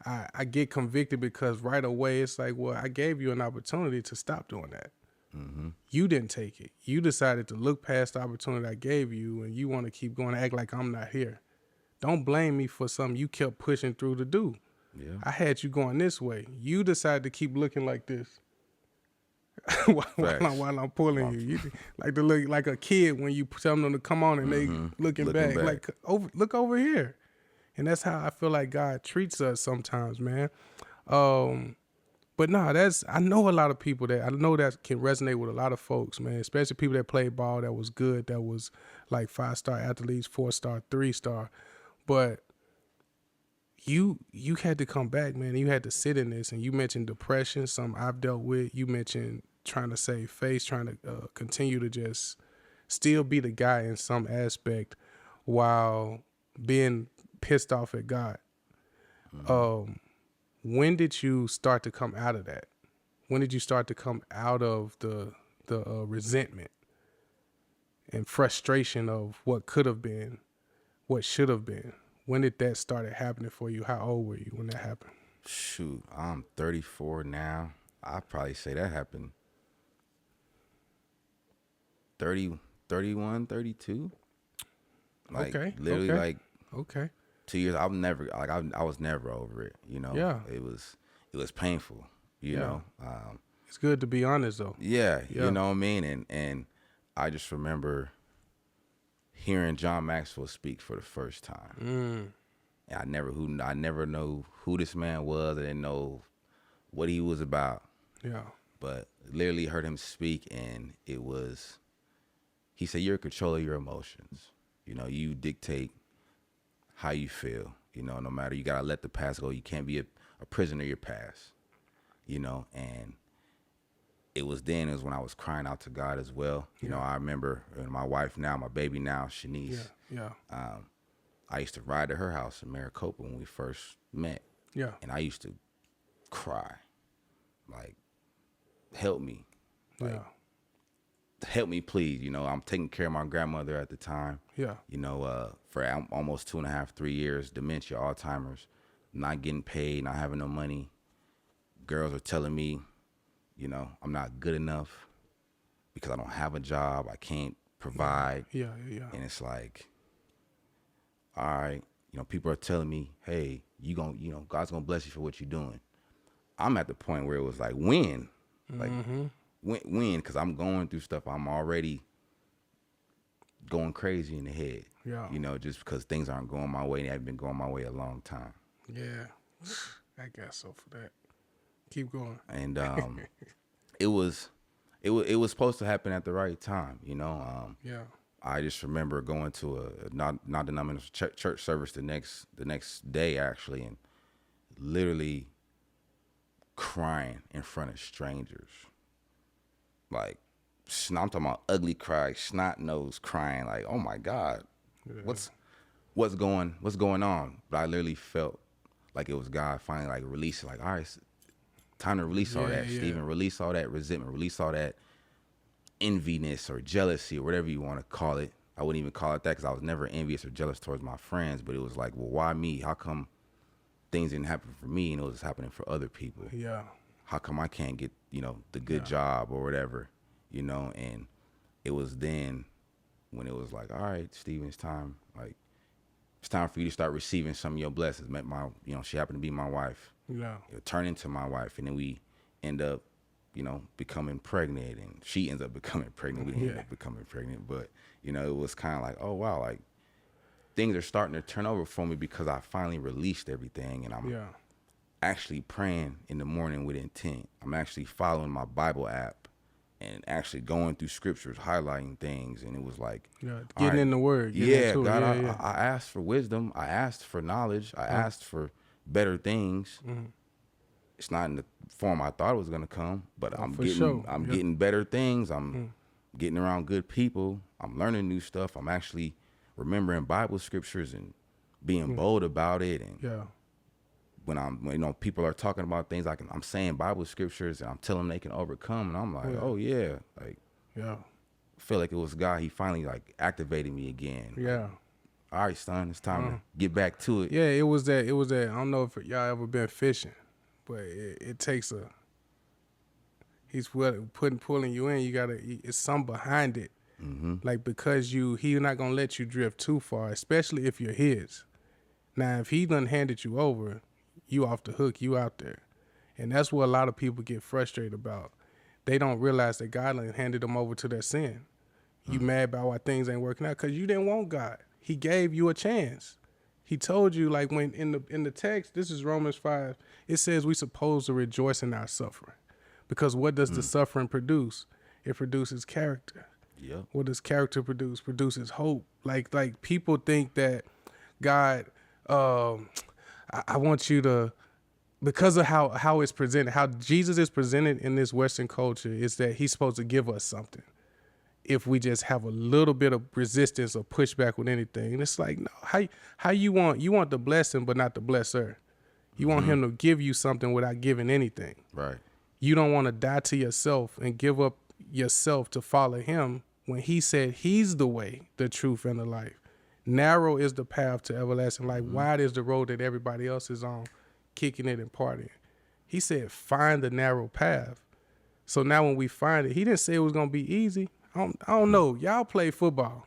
[SPEAKER 1] I get convicted because right away it's like, well, I gave you an opportunity to stop doing that.
[SPEAKER 2] Mm-hmm.
[SPEAKER 1] You didn't take it. You decided to look past the opportunity I gave you, and you want to keep going, act like I'm not here. Don't blame me for something you kept pushing through to do.
[SPEAKER 2] Yeah.
[SPEAKER 1] I had you going this way. You decided to keep looking like this while I'm pulling you. You like to look like a kid when you tell them to come on and they looking back. Like, look over here. And that's how I feel like God treats us sometimes, man. But no, I know a lot of people that can resonate with a lot of folks, man, especially people that played ball that was good, that was like 5-star athletes, 4-star, 3-star. But you had to come back, man. You had to sit in this, and you mentioned depression, something I've dealt with. You mentioned trying to save face, trying to continue to just still be the guy in some aspect while being pissed off at God. When did you start to come out of that? When did you start to come out of the resentment and frustration of what could have been, what should have been? When did that started happening for you? How old were you when that happened?
[SPEAKER 2] Shoot, I'm 34 now. I'd probably say that happened 30, 31, 32. Like,
[SPEAKER 1] Okay.
[SPEAKER 2] literally, like,
[SPEAKER 1] Okay.
[SPEAKER 2] 2 years. I was never over it.
[SPEAKER 1] Yeah.
[SPEAKER 2] It was painful. You know.
[SPEAKER 1] It's good to be honest, though.
[SPEAKER 2] Yeah. You know what I mean. And I just remember hearing John Maxwell speak for the first time. And I never know who this man was. I didn't know what he was about.
[SPEAKER 1] Yeah.
[SPEAKER 2] But literally heard him speak, and he said, you're in control of your emotions. You dictate how you feel. No matter, you gotta let the past go. You can't be a prisoner of your past. And it was when I was crying out to God as well. I remember my wife now, my baby now, Shanice.
[SPEAKER 1] Yeah.
[SPEAKER 2] I used to ride to her house in Maricopa when we first met.
[SPEAKER 1] Yeah.
[SPEAKER 2] And I used to cry, like, help me. Like, help me, please. I'm taking care of my grandmother at the time.
[SPEAKER 1] Yeah.
[SPEAKER 2] For almost 2.5, 3 years, dementia, Alzheimer's, not getting paid, not having no money. Girls are telling me, I'm not good enough because I don't have a job. I can't provide.
[SPEAKER 1] Yeah.
[SPEAKER 2] And it's like, all right, people are telling me, hey, God's gonna bless you for what you're doing. I'm at the point where it was like, when? Like, when? Because I'm going through stuff I'm already going crazy in the head.
[SPEAKER 1] Yeah.
[SPEAKER 2] You know, just because things aren't going my way and they haven't been going my way a long time.
[SPEAKER 1] Yeah. I guess so for that. Keep going.
[SPEAKER 2] And it was it was supposed to happen at the right time. You know,
[SPEAKER 1] Yeah.
[SPEAKER 2] I just remember going to a not denominational church service the next day actually, and literally crying in front of strangers. Like, I'm talking about ugly cry, snot nose crying. Like, oh my God,
[SPEAKER 1] Yeah.
[SPEAKER 2] what's going on? But I literally felt like it was God finally like releasing. Like, all right, it's time to release all that,
[SPEAKER 1] Yeah.
[SPEAKER 2] Stephen. Release all that resentment. Release all that enviness or jealousy or whatever you want to call it. I wouldn't even call it that because I was never envious or jealous towards my friends. But it was like, well, why me? How come things didn't happen for me and it was happening for other people?
[SPEAKER 1] Yeah.
[SPEAKER 2] How come I can't get, the good job or whatever, and it was then when it was like, all right, Steven, it's time. Like, it's time for you to start receiving some of your blessings. Met she happened to be my wife.
[SPEAKER 1] Yeah.
[SPEAKER 2] Turn into my wife. And then we end up, becoming pregnant, and she ends up becoming pregnant. We didn't end up becoming pregnant, but, it was kind of like, oh, wow, like things are starting to turn over for me because I finally released everything, and I'm actually praying in the morning with intent. I'm actually following my Bible app and actually going through scriptures, highlighting things. And it was like,
[SPEAKER 1] getting in the word.
[SPEAKER 2] Yeah,
[SPEAKER 1] God,
[SPEAKER 2] I asked for wisdom. I asked for knowledge. I asked for better things. Mm-hmm. It's not in the form I thought it was going to come, but I'm getting better things. I'm getting around good people. I'm learning new stuff. I'm actually remembering Bible scriptures and being bold about it. And when people are talking about things, I'm saying Bible scriptures and I'm telling them they can overcome, and I'm like, oh yeah, like, I feel like it was God. He finally like activated me again.
[SPEAKER 1] Yeah.
[SPEAKER 2] Like, all right, son, it's time to get back to it.
[SPEAKER 1] Yeah, it was that. I don't know if y'all ever been fishing, but it takes he's pulling you in. You gotta, it's some behind it. Mm-hmm. Like, because he's not gonna let you drift too far, especially if you're his. Now, if he done handed you over, you off the hook, you out there. And that's what a lot of people get frustrated about. They don't realize that God handed them over to their sin. You mad about why things ain't working out because you didn't want God. He gave you a chance. He told you, like, when in the text, this is Romans 5, it says we supposed to rejoice in our suffering. Because what does the suffering produce? It produces character.
[SPEAKER 2] Yep.
[SPEAKER 1] What does character produce? Produces hope. Like people think that God, I want you to, because of how it's presented, how Jesus is presented in this Western culture, is that he's supposed to give us something if we just have a little bit of resistance or pushback with anything. And it's like, no, how you want the blessing but not the blesser. You want him to give you something without giving anything.
[SPEAKER 2] Right.
[SPEAKER 1] You don't want to die to yourself and give up yourself to follow him when he said he's the way, the truth, and the life. Narrow is the path to everlasting life. Wide is the road that everybody else is on, kicking it and partying. He said, find the narrow path. So now when we find it, he didn't say it was going to be easy. I don't know. Y'all play football.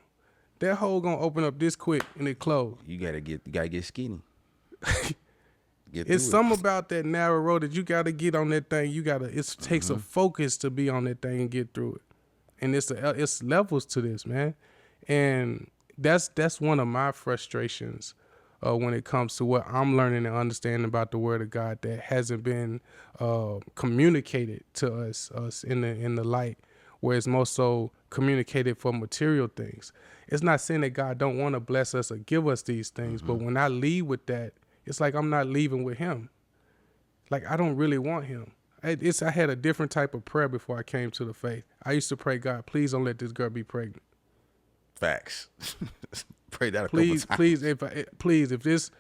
[SPEAKER 1] That hole going to open up this quick and it close.
[SPEAKER 2] You gotta get skinny.
[SPEAKER 1] It's something about that narrow road that you got to get on that thing. It takes a focus to be on that thing and get through it. And it's levels to this, man. And that's one of my frustrations when it comes to what I'm learning and understanding about the Word of God that hasn't been communicated to us in the light, where it's most so communicated for material things. It's not saying that God don't want to bless us or give us these things, but when I leave with that, it's like I'm not leaving with him. Like, I don't really want him. I had a different type of prayer before I came to the faith. I used to pray, God, please don't let this girl be pregnant.
[SPEAKER 2] Facts. Pray that
[SPEAKER 1] please,
[SPEAKER 2] a couple
[SPEAKER 1] times. Please, if this,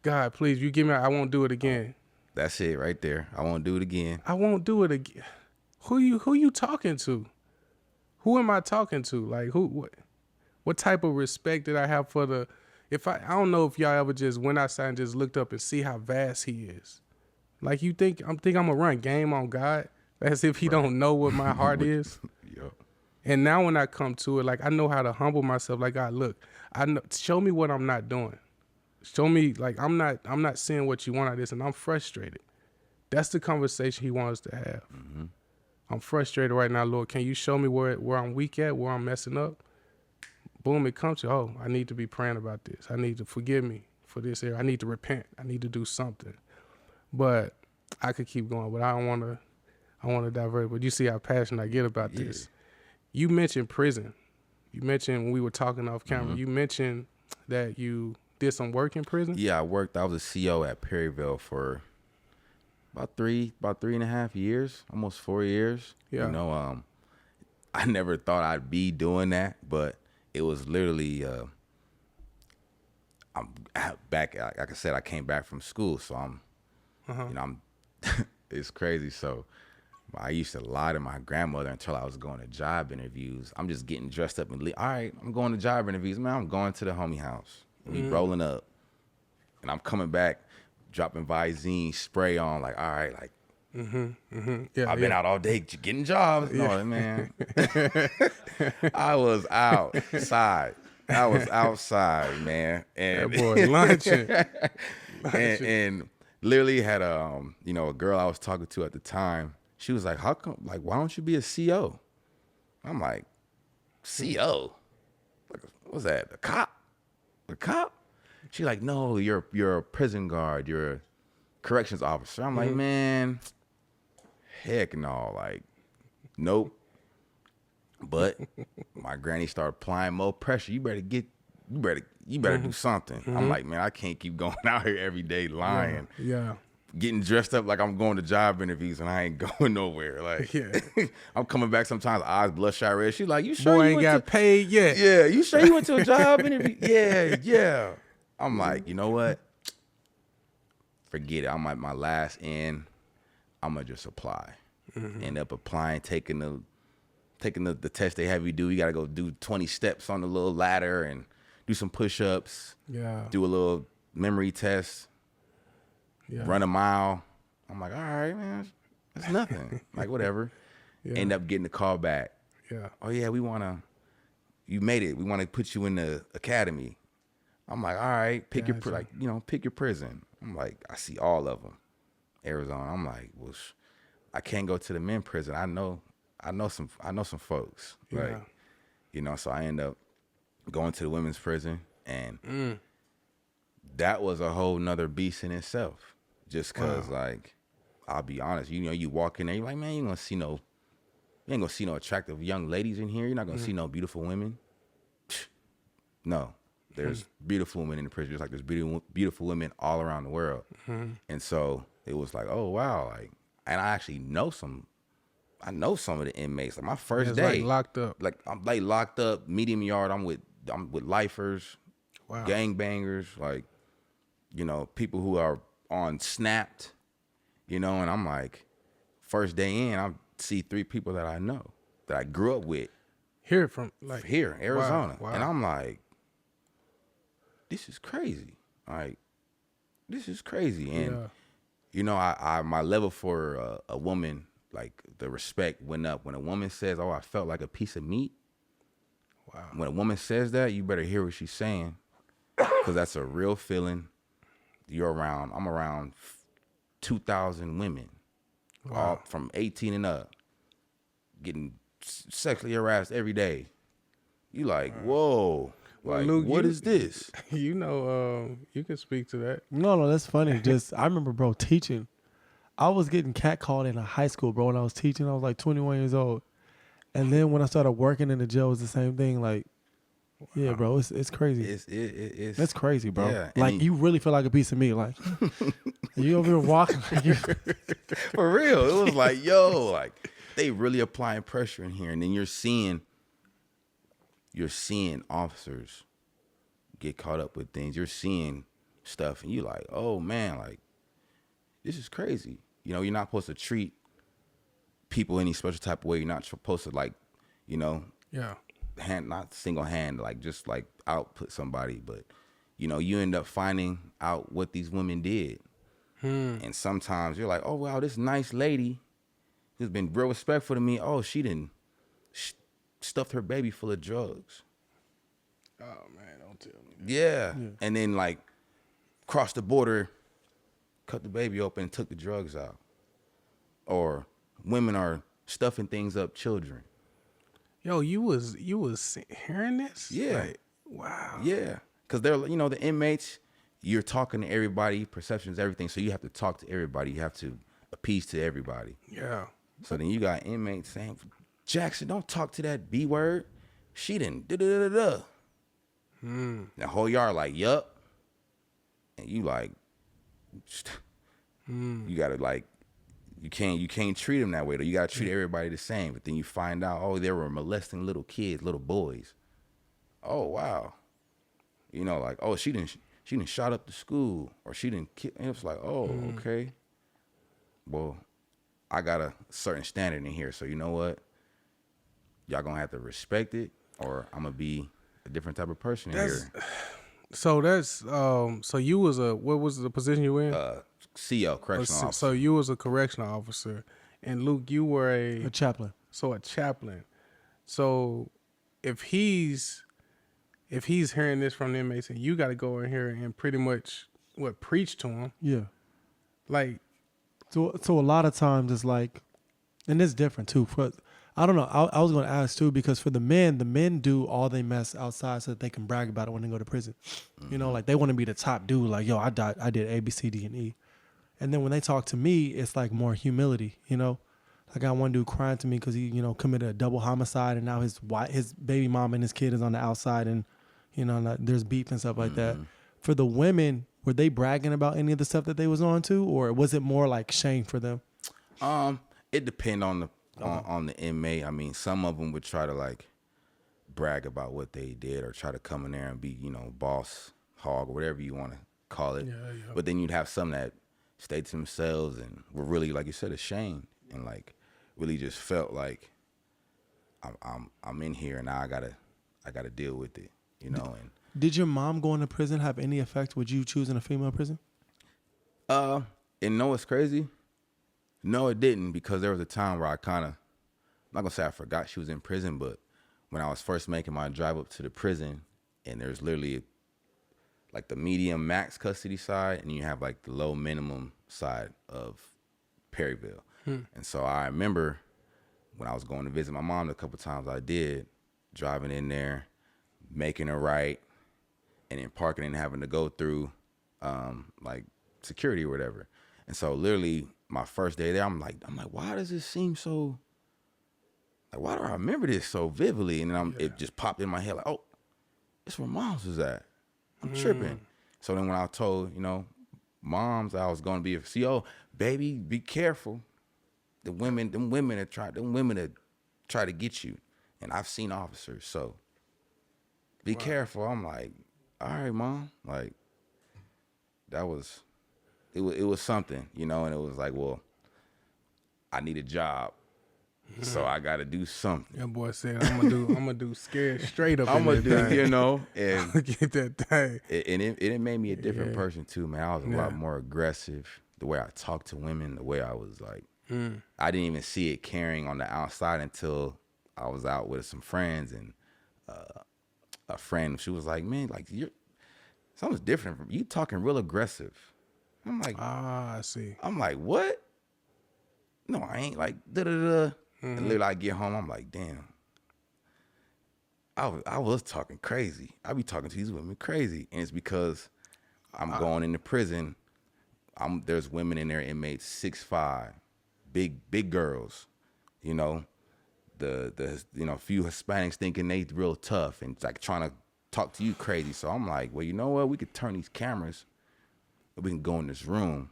[SPEAKER 1] God, please, you give me, I won't do it again.
[SPEAKER 2] That's it right there. I won't do it again.
[SPEAKER 1] I won't do it again. Who you talking to? Who am I talking to? Like, what type of respect did I have for the, I don't know if y'all ever just went outside and just looked up and see how vast he is. Like, I'm gonna run game on God as if he don't know what my heart is.
[SPEAKER 2] Yep.
[SPEAKER 1] And now when I come to it, like, I know how to humble myself. Like, God, look, show me what I'm not doing. Show me, like, I'm not seeing what you want out of this, and I'm frustrated. That's the conversation he wants us to have. Mm-hmm. I'm frustrated right now, Lord. Can you show me where I'm weak at, where I'm messing up? boom, it comes to, oh, I need to be praying about this. I need to forgive me for this area. I need to repent. I need to do something. But I could keep going, but I don't want to. I want to divert. But you see how passionate I get about this. You mentioned prison. You mentioned when we were talking off camera. You mentioned that you did some work in prison.
[SPEAKER 2] Yeah, I was a CO at Perryville for about 3.5 years, almost 4 years.
[SPEAKER 1] Yeah.
[SPEAKER 2] You know, I never thought I'd be doing that, but it was literally. I'm back. Like I said, I came back from school, so I'm. You know, I'm. It's crazy. So I used to lie to my grandmother until I was going to job interviews. I'm just getting dressed up and all right, I'm going to job interviews. Man, I'm going to the homie house. We rolling up, and I'm coming back, dropping Visine spray on. Like, all right, like.
[SPEAKER 1] Yeah,
[SPEAKER 2] I've been out all day getting jobs. No, man. I was outside. I was outside, man. And
[SPEAKER 1] that boy lunching.
[SPEAKER 2] and literally had a girl I was talking to at the time. She was like, "How come? Like, why don't you be a CO?" I'm like, "CO? Like, what's that? A cop? A cop?" She's like, "No, you're a prison guard. You're a corrections officer." I'm like, "Man, heck no, like, nope." But my granny started applying more pressure. You better do something. I'm like, man, I can't keep going out here every day lying.
[SPEAKER 1] Yeah.
[SPEAKER 2] Getting dressed up like I'm going to job interviews and I ain't going nowhere. Like, I'm coming back sometimes, eyes bloodshot red. She's like, "You sure
[SPEAKER 1] Boy
[SPEAKER 2] you
[SPEAKER 1] ain't
[SPEAKER 2] went
[SPEAKER 1] got paid yet?"
[SPEAKER 2] Yeah, you sure you went to a job interview? Yeah. I'm like, you know what? Forget it. I'm at my last end. I'm gonna just apply. End up applying, taking the test they have you do. You gotta go do 20 steps on the little ladder and do some push-ups.
[SPEAKER 1] Yeah.
[SPEAKER 2] Do a little memory test.
[SPEAKER 1] Yeah.
[SPEAKER 2] Run a mile. I'm like, all right, man, that's nothing. Like, whatever.
[SPEAKER 1] Yeah.
[SPEAKER 2] End up getting the call back.
[SPEAKER 1] Yeah.
[SPEAKER 2] "Oh yeah, you made it. We want to put you in the academy." I'm like, all right, pick your prison. I'm like, I see all of them. Arizona. I'm like, well, I can't go to the men prison. I know some folks.
[SPEAKER 1] Yeah.
[SPEAKER 2] Like, so I end up going to the women's prison, and that was a whole nother beast in itself. Just cause, like, I'll be honest, you walk in there, you're like, man, you ain't gonna see no attractive young ladies in here. You're not gonna see no beautiful women. No, there's beautiful women in the prison, just like there's beautiful women all around the world. And so it was like, oh wow, like, and I actually know some of the inmates. Like, my first day,
[SPEAKER 1] like locked up.
[SPEAKER 2] like I'm like locked up, medium yard. I'm with lifers,
[SPEAKER 1] Wow.
[SPEAKER 2] gangbangers, like, people who are on Snapped, and I'm like, first day in, I see 3 people that I know, that I grew up with
[SPEAKER 1] Here from like
[SPEAKER 2] here in Arizona.
[SPEAKER 1] Wow.
[SPEAKER 2] And I'm like, this is crazy. Like, this is crazy. And, I my level for a woman, like, the respect went up. When a woman says, "Oh, I felt like a piece of meat."
[SPEAKER 1] Wow.
[SPEAKER 2] When a woman says that, you better hear what she's saying, because that's a real feeling. I'm around 2,000 women, all from 18 and up, getting sexually harassed every day. You like, whoa,
[SPEAKER 1] Well,
[SPEAKER 2] like,
[SPEAKER 1] Luke,
[SPEAKER 2] what is this?
[SPEAKER 1] You can speak to that.
[SPEAKER 3] No, that's funny. Just I remember, bro, teaching. I was getting catcalled in a high school, bro, when I was teaching. I was like 21 years old. And then when I started working in the jail, it was the same thing. Like, yeah, bro, it's crazy.
[SPEAKER 2] It's
[SPEAKER 3] That's crazy, bro.
[SPEAKER 2] Yeah,
[SPEAKER 3] like, you really feel like a piece of meat. Like, you over here walking. Like,
[SPEAKER 2] for real. It was like, yo, like, they really applying pressure in here. And then you're seeing officers get caught up with things. You're seeing stuff, and you're like, oh man, like, this is crazy. You're not supposed to treat people any special type of way. You're not supposed to, like, not single hand, like, just like output somebody, but you end up finding out what these women did. And sometimes you're like, oh wow, this nice lady who's been real respectful to me, oh, she didn't stuffed her baby full of drugs.
[SPEAKER 1] Oh man, don't tell me.
[SPEAKER 2] Yeah. And then, like, crossed the border, cut the baby open, and took the drugs out. Or women are stuffing things up children.
[SPEAKER 1] Yo, you was hearing this?
[SPEAKER 2] Yeah,
[SPEAKER 1] Like, wow.
[SPEAKER 2] yeah. Because they're, the inmates, you're talking to everybody, perceptions, everything. So you have to talk to everybody. You have to appease to everybody.
[SPEAKER 1] Yeah.
[SPEAKER 2] So then you got inmates saying, Jackson, don't talk to that B word. She didn't da-da-da-da-da. The whole yard like, yup. And you like, you gotta like, you can't treat them that way though. You gotta treat everybody the same. But then you find out, oh, they were molesting little kids, little boys. Oh wow. Like, oh, she didn't shot up the school, or she didn't kill. And it's like, oh, okay. Well, I got a certain standard in here, so you know what? Y'all gonna have to respect it, or I'm gonna be a different type of person in
[SPEAKER 1] That's
[SPEAKER 2] here.
[SPEAKER 1] so you was what was the position you were in?
[SPEAKER 2] CO, correctional
[SPEAKER 1] So
[SPEAKER 2] officer.
[SPEAKER 1] you was a correctional officer, and Luke, you were
[SPEAKER 3] A chaplain.
[SPEAKER 1] a chaplain. So if he's hearing this from the inmates, and you got to go in here and pretty much preach to him,
[SPEAKER 3] Yeah.
[SPEAKER 1] like,
[SPEAKER 3] So a lot of times it's like, and it's different too. I don't know. I was going to ask too, because for the men do all they mess outside so that they can brag about it when they go to prison. Like they want to be the top dude. Like, yo, I did A, B, C, D, and E. And then when they talk to me, it's like more humility. I got one dude crying to me because he, committed a double homicide, and now his baby mom and his kid is on the outside, and there's beef and stuff like that. For the women, were they bragging about any of the stuff that they was on to, or was it more like shame for them?
[SPEAKER 2] It depend on the inmate. I mean, some of them would try to like brag about what they did, or try to come in there and be, boss hog, or whatever you want to call it.
[SPEAKER 1] Yeah.
[SPEAKER 2] But then you'd have some that stayed to themselves and were really, like you said, ashamed, and like really just felt like I'm in here and now I gotta deal with it, And
[SPEAKER 3] Did your mom going to prison have any effect with you choosing a female prison?
[SPEAKER 2] and no, it's crazy. No, it didn't, because there was a time where I'm not gonna say I forgot she was in prison, but when I was first making my drive up to the prison, and there's literally like the medium max custody side, and you have like the low minimum side of Perryville. And so I remember when I was going to visit my mom, a couple times I did, driving in there, making a right, and then parking and having to go through like security or whatever. And so literally my first day there, I'm like, why does this seem so, like, why do I remember this so vividly? And then it just popped in my head like, oh, it's where mom's was at. I'm tripping. So then when I told, moms I was going to be a CO, baby, be careful. Them women that try to get you. And I've seen officers, so be careful. I'm like, all right, mom. Like, it was something, and it was like, well, I need a job. So I got to do something.
[SPEAKER 1] that boy said, I'm gonna do scared straight up.
[SPEAKER 2] I'm gonna do,
[SPEAKER 1] and
[SPEAKER 2] and
[SPEAKER 1] get that thing.
[SPEAKER 2] it made me a different person too, man. I was a lot more aggressive. The way I talked to women, the way I was like, I didn't even see it carrying on the outside until I was out with some friends, and a friend, she was like, man, like something's different from you, talking real aggressive. I'm like,
[SPEAKER 1] I see.
[SPEAKER 2] I'm like, what? No, I ain't, like, da-da-da. And literally I get home, I'm like, damn. I was talking crazy. I be talking to these women crazy. And it's because I'm going into prison. There's women in there, inmates 6'5", big girls, the few Hispanics thinking they real tough and like trying to talk to you crazy. So I'm like, well, you know what? We could turn these cameras and we can go in this room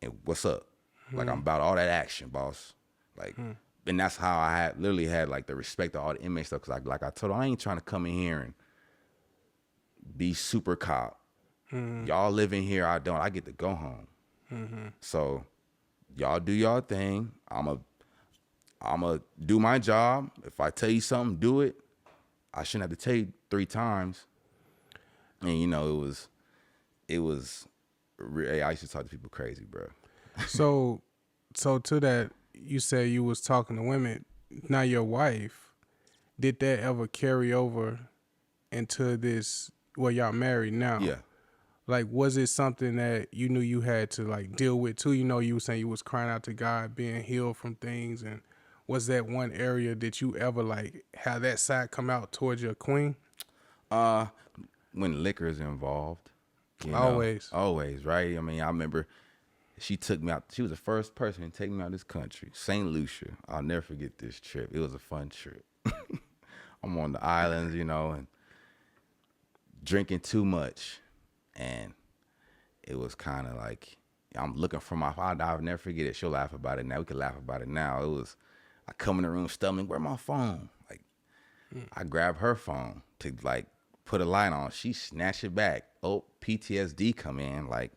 [SPEAKER 2] and what's up? Like, I'm about all that action, boss. Like, and that's how I literally had like the respect of all the inmates stuff. Cause I told them, I ain't trying to come in here and be super cop. Y'all live in here, I don't. I get to go home. So y'all do y'all thing. I'ma do my job. If I tell you something, do it. I shouldn't have to tell you 3 times. And it was. I used to talk to people crazy, bro.
[SPEAKER 1] So to that, you said you was talking to women. Now your wife, did that ever carry over into this? Well, y'all married now.
[SPEAKER 2] Yeah.
[SPEAKER 1] Like, was it something that you knew you had to like deal with too? You were saying you was crying out to God, being healed from things, and was that one area that you ever like have that side come out towards your queen?
[SPEAKER 2] Uh, when liquor is involved,
[SPEAKER 1] Always.
[SPEAKER 2] always, right? I mean, I remember she took me out. She was the first person to take me out of this country, St. Lucia. I'll never forget this trip. It was a fun trip. I'm on the islands, and drinking too much, and it was kind of like I'm looking for my father. I'll never forget it. She'll laugh about it now. We can laugh about it now. It was I come in the room stumbling. Where my phone? Like I grab her phone to like put a light on. She snatched it back. Oh, PTSD come in like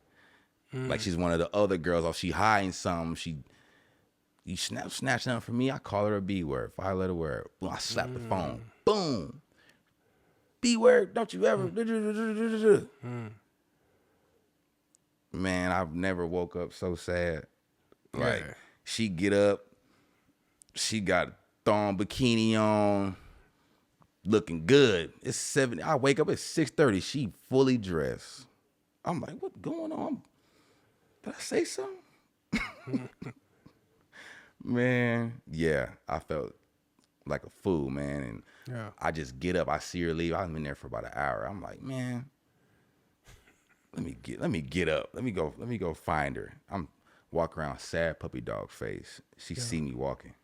[SPEAKER 2] she's one of the other girls. Oh, she hiding something. You snatch something from me. I call her a B word, 5-letter word. Boom, I slap the phone. Boom. B word. Don't you ever. Man, I've never woke up so sad. Like
[SPEAKER 1] Yeah.
[SPEAKER 2] she get up. She got a thong bikini on. Looking good. It's 7. I wake up at 6:30. She fully dressed. I'm like, what's going on? Did I say something? Man, yeah, I felt like a fool, man. And
[SPEAKER 1] Yeah.
[SPEAKER 2] I just get up. I see her leave. I've been there for about an hour. I'm like, man, let me get up. Let me go find her. I'm walking around sad puppy dog face. She see me walking.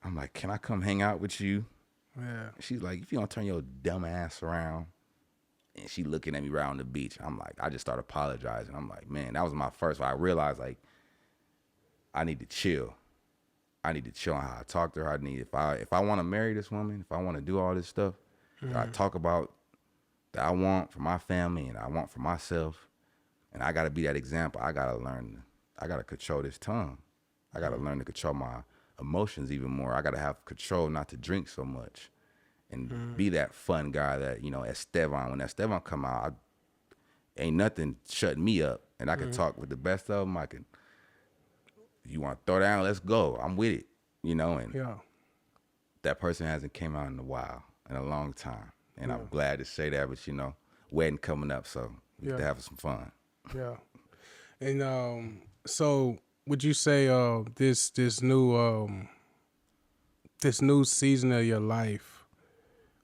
[SPEAKER 2] I'm like, can I come hang out with you?
[SPEAKER 1] Yeah.
[SPEAKER 2] She's like, if you don't turn your dumb ass around. And she looking at me right on the beach. I'm like, I just start apologizing. I'm like, man, that was my first one. I realized like I need to chill. I need to chill on how I talk to her. If I want to marry this woman, if I want to do all this stuff that I talk about that I want for my family and I want for myself, and I got to be that example. I got to control this tongue. I got to learn to control my emotions even more. I got to have control not to drink so much and be that fun guy that, Esteban, when Esteban come out, ain't nothing shutting me up. And I can talk with the best of them. You want to throw down, let's go. I'm with it, and
[SPEAKER 1] Yeah.
[SPEAKER 2] that person hasn't came out in a long time. And
[SPEAKER 1] Yeah.
[SPEAKER 2] I'm glad to say that, but wedding coming up, so we get to
[SPEAKER 1] Yeah.
[SPEAKER 2] have some fun.
[SPEAKER 1] Yeah. And so would you say this new season of your life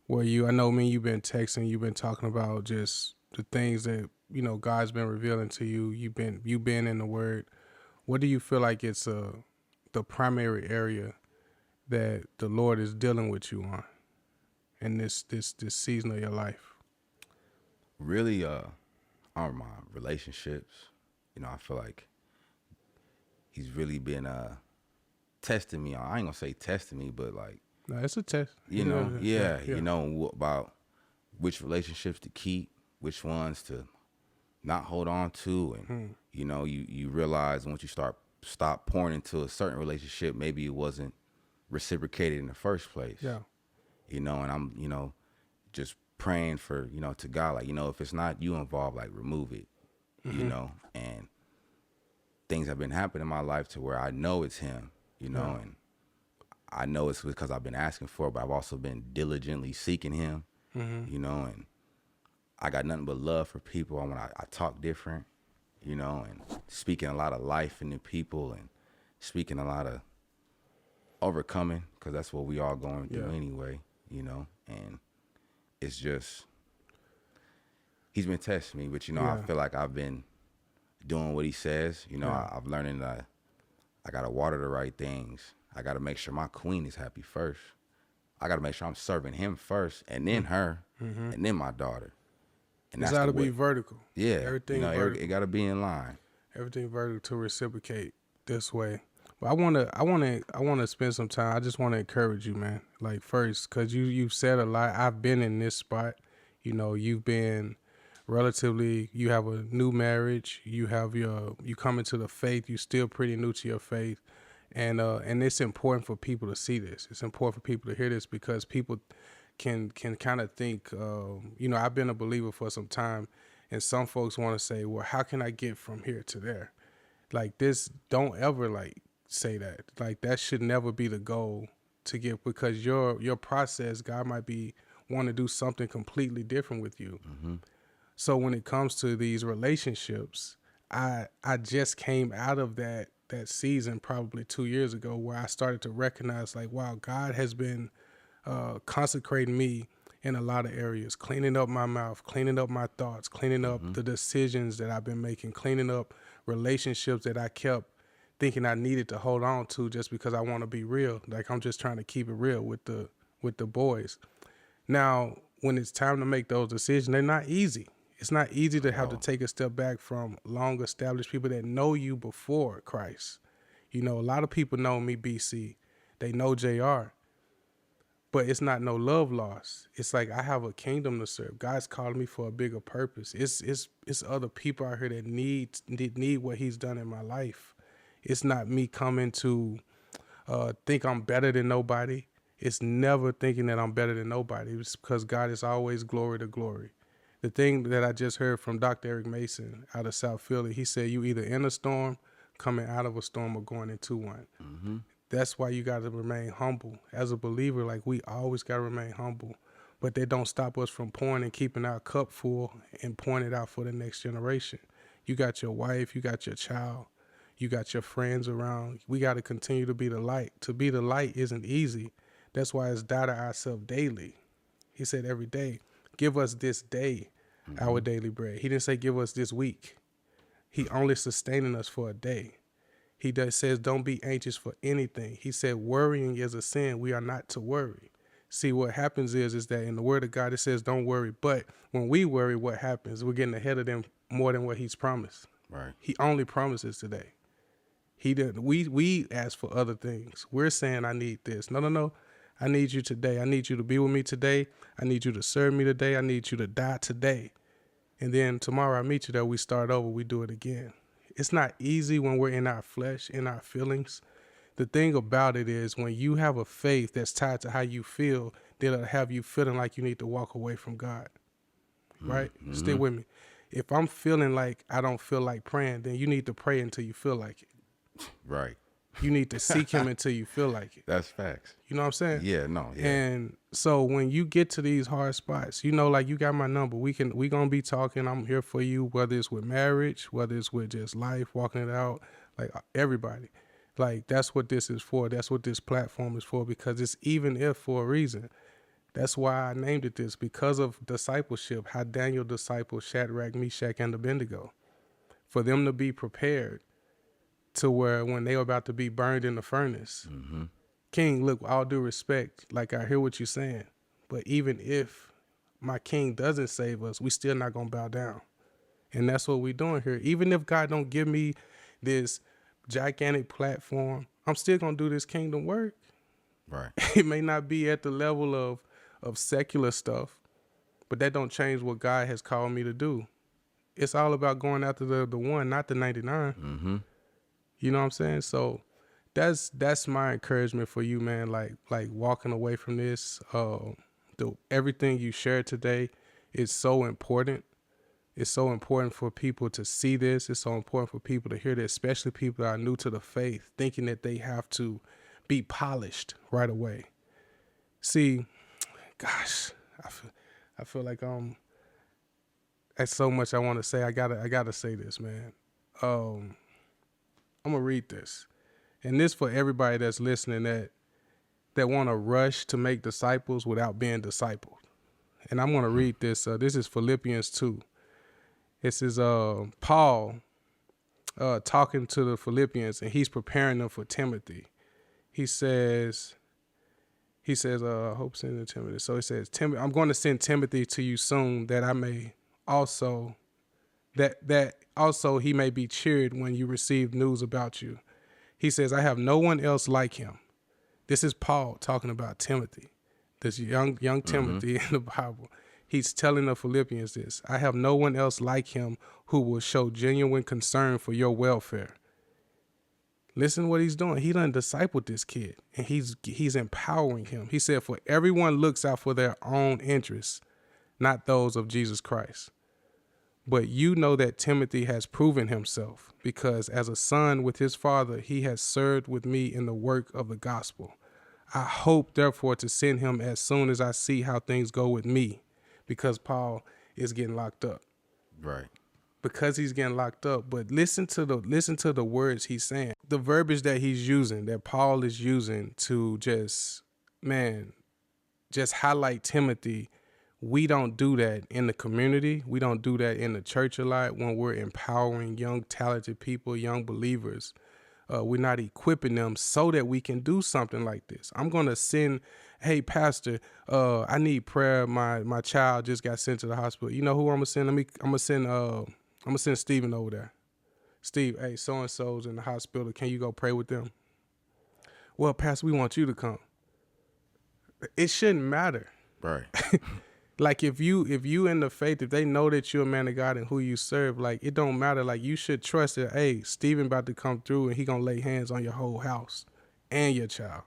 [SPEAKER 1] where I know you've been texting, you've been talking about just the things that, God's been revealing to you, you've been in the word. What do you feel like it's the primary area that the Lord is dealing with you on in this season of your life?
[SPEAKER 2] Really, on my relationships, I feel like he's really been testing me. I ain't gonna say testing me, but like,
[SPEAKER 1] No, it's a test.
[SPEAKER 2] yeah. About which relationships to keep, which ones to not hold on to, and you realize once you stop pouring into a certain relationship, maybe it wasn't reciprocated in the first place.
[SPEAKER 1] Yeah.
[SPEAKER 2] And I'm just praying for to God, like if it's not you involved, like remove it, and things have been happening in my life to where I know it's him, and I know it's because I've been asking for it, but I've also been diligently seeking him, and I got nothing but love for people. I talk different, and speaking a lot of life into people and speaking a lot of overcoming, because that's what we all going through anyway, and it's just, he's been testing me, but I feel like I've been doing what he says. I've learned that I got to water the right things. I got to make sure my queen is happy first. I got to make sure I'm serving him first, and then her, and then my daughter. And
[SPEAKER 1] It's
[SPEAKER 2] that's
[SPEAKER 1] got to
[SPEAKER 2] the way.
[SPEAKER 1] be vertical.
[SPEAKER 2] Yeah,
[SPEAKER 1] Everything vertical.
[SPEAKER 2] it got to be in line.
[SPEAKER 1] Everything vertical to reciprocate this way. But I wanna spend some time. I just want to encourage you, man. Like first, cause you've said a lot. I've been in this spot. You've been relatively. You have a new marriage. You come into the faith. You still pretty new to your faith, and it's important for people to see this. It's important for people to hear this because people can kind of think. I've been a believer for some time, and some folks want to say, well, how can I get from here to there? Like this, don't ever like say that. Like that should never be the goal to get, because your process, God might be want to do something completely different with you. So when it comes to these relationships, I just came out of that that season probably 2 years ago where I started to recognize like, wow, God has been consecrating me in a lot of areas, cleaning up my mouth, cleaning up my thoughts, cleaning up the decisions that I've been making, cleaning up relationships that I kept thinking I needed to hold on to just because I want to be real. Like I'm just trying to keep it real with the boys. Now, when it's time to make those decisions, they're not easy. It's not easy to have to take a step back from long established people that know you before Christ. You know, a lot of people know me, BC. They know JR. But it's not no love loss. It's like I have a kingdom to serve. God's calling me for a bigger purpose. It's other people out here that need what he's done in my life. It's not me coming to think I'm better than nobody. It's never thinking that I'm better than nobody. It's because God is always glory to glory. The thing that I just heard from Dr. Eric Mason out of South Philly, he said you either in a storm, coming out of a storm, or going into one. Mm-hmm. That's why you got to remain humble. As a believer, like we always got to remain humble. But they don't stop us from pouring and keeping our cup full and pouring it out for the next generation. You got your wife, you got your child, you got your friends around. We got to continue to be the light. To be the light isn't easy. That's why it's die to ourselves daily. He said every day, give us this day our daily bread. He didn't say give us this week. He only sustaining us for a day. He says don't be anxious for anything. He said worrying is a sin. We are not to worry. See, what happens is that in the word of God, it says don't worry. But when we worry, what happens? We're getting ahead of them more than what he's promised.
[SPEAKER 2] Right.
[SPEAKER 1] He only promises today. He didn't. We ask for other things. We're saying I need this. No. I need you today. I need you to be with me today. I need you to serve me today. I need you to die today. And then tomorrow I meet you there. We start over. We do it again. It's not easy when we're in our flesh, in our feelings. The thing about it is when you have a faith that's tied to how you feel, that'll have you feeling like you need to walk away from God. Right? Mm-hmm. Stay with me. If I'm feeling like I don't feel like praying, then you need to pray until you feel like it.
[SPEAKER 2] Right.
[SPEAKER 1] You need to seek him until you feel like it.
[SPEAKER 2] That's facts.
[SPEAKER 1] You know what I'm saying?
[SPEAKER 2] Yeah, no. Yeah.
[SPEAKER 1] And so when you get to these hard spots, you know, like you got my number. We gonna be talking. I'm here for you, whether it's with marriage, whether it's with just life, walking it out, like everybody. Like that's what this is for. That's what this platform is for, because it's even if for a reason. That's why I named it this, because of discipleship, how Daniel discipled Shadrach, Meshach, and Abednego. For them to be prepared to where when they were about to be burned in the furnace, King, look, all due respect, like I hear what you're saying, but even if my king doesn't save us, we still not gonna bow down. And that's what we're doing here. Even if God don't give me this gigantic platform, I'm still gonna do this kingdom work.
[SPEAKER 2] Right.
[SPEAKER 1] It may not be at the level of secular stuff, but that don't change what God has called me to do. It's all about going after the one, not the 99.
[SPEAKER 2] Mm-hmm.
[SPEAKER 1] You know what I'm saying? So that's my encouragement for you, man. Like walking away from this, everything you shared today is so important. It's so important for people to see this. It's so important for people to hear this, especially people that are new to the faith, thinking that they have to be polished right away. See, gosh, I feel like there's so much I want to say. I gotta say this, man. I'm gonna read this, and this for everybody that's listening that want to rush to make disciples without being discipled. And I'm gonna read this. This is Philippians 2. This is Paul talking to the Philippians, and he's preparing them for Timothy. He says, hope sending Timothy. So he says, I'm going to send Timothy to you soon, that I may also, that also he may be cheered when you receive news about you. He says, I have no one else like him. This is Paul talking about Timothy, this young Timothy in the Bible. He's telling the Philippians this. I have no one else like him who will show genuine concern for your welfare. Listen to what he's doing. He done discipled this kid, and he's empowering him. He said, for everyone looks out for their own interests, not those of Jesus Christ. But you know that Timothy has proven himself, because as a son with his father, he has served with me in the work of the gospel. I hope, therefore, to send him as soon as I see how things go with me, because Paul is getting locked up.
[SPEAKER 2] Right.
[SPEAKER 1] because he's getting locked up. But listen to the words he's saying, the verbiage that he's using, that Paul is using to just highlight Timothy. We don't do that in the community. We don't do that in the church a lot when we're empowering young, talented people, young believers. We're not equipping them so that we can do something like this. I'm going to send, hey, pastor, I need prayer. My child just got sent to the hospital. You know who I'm going to send? I'm going to send Stephen over there. Steve, hey, so-and-so's in the hospital. Can you go pray with them? Well, pastor, we want you to come. It shouldn't matter.
[SPEAKER 2] Right.
[SPEAKER 1] Like if you in the faith, if they know that you're a man of God and who you serve, like it don't matter. Like you should trust that, hey, Stephen about to come through and he gonna lay hands on your whole house and your child.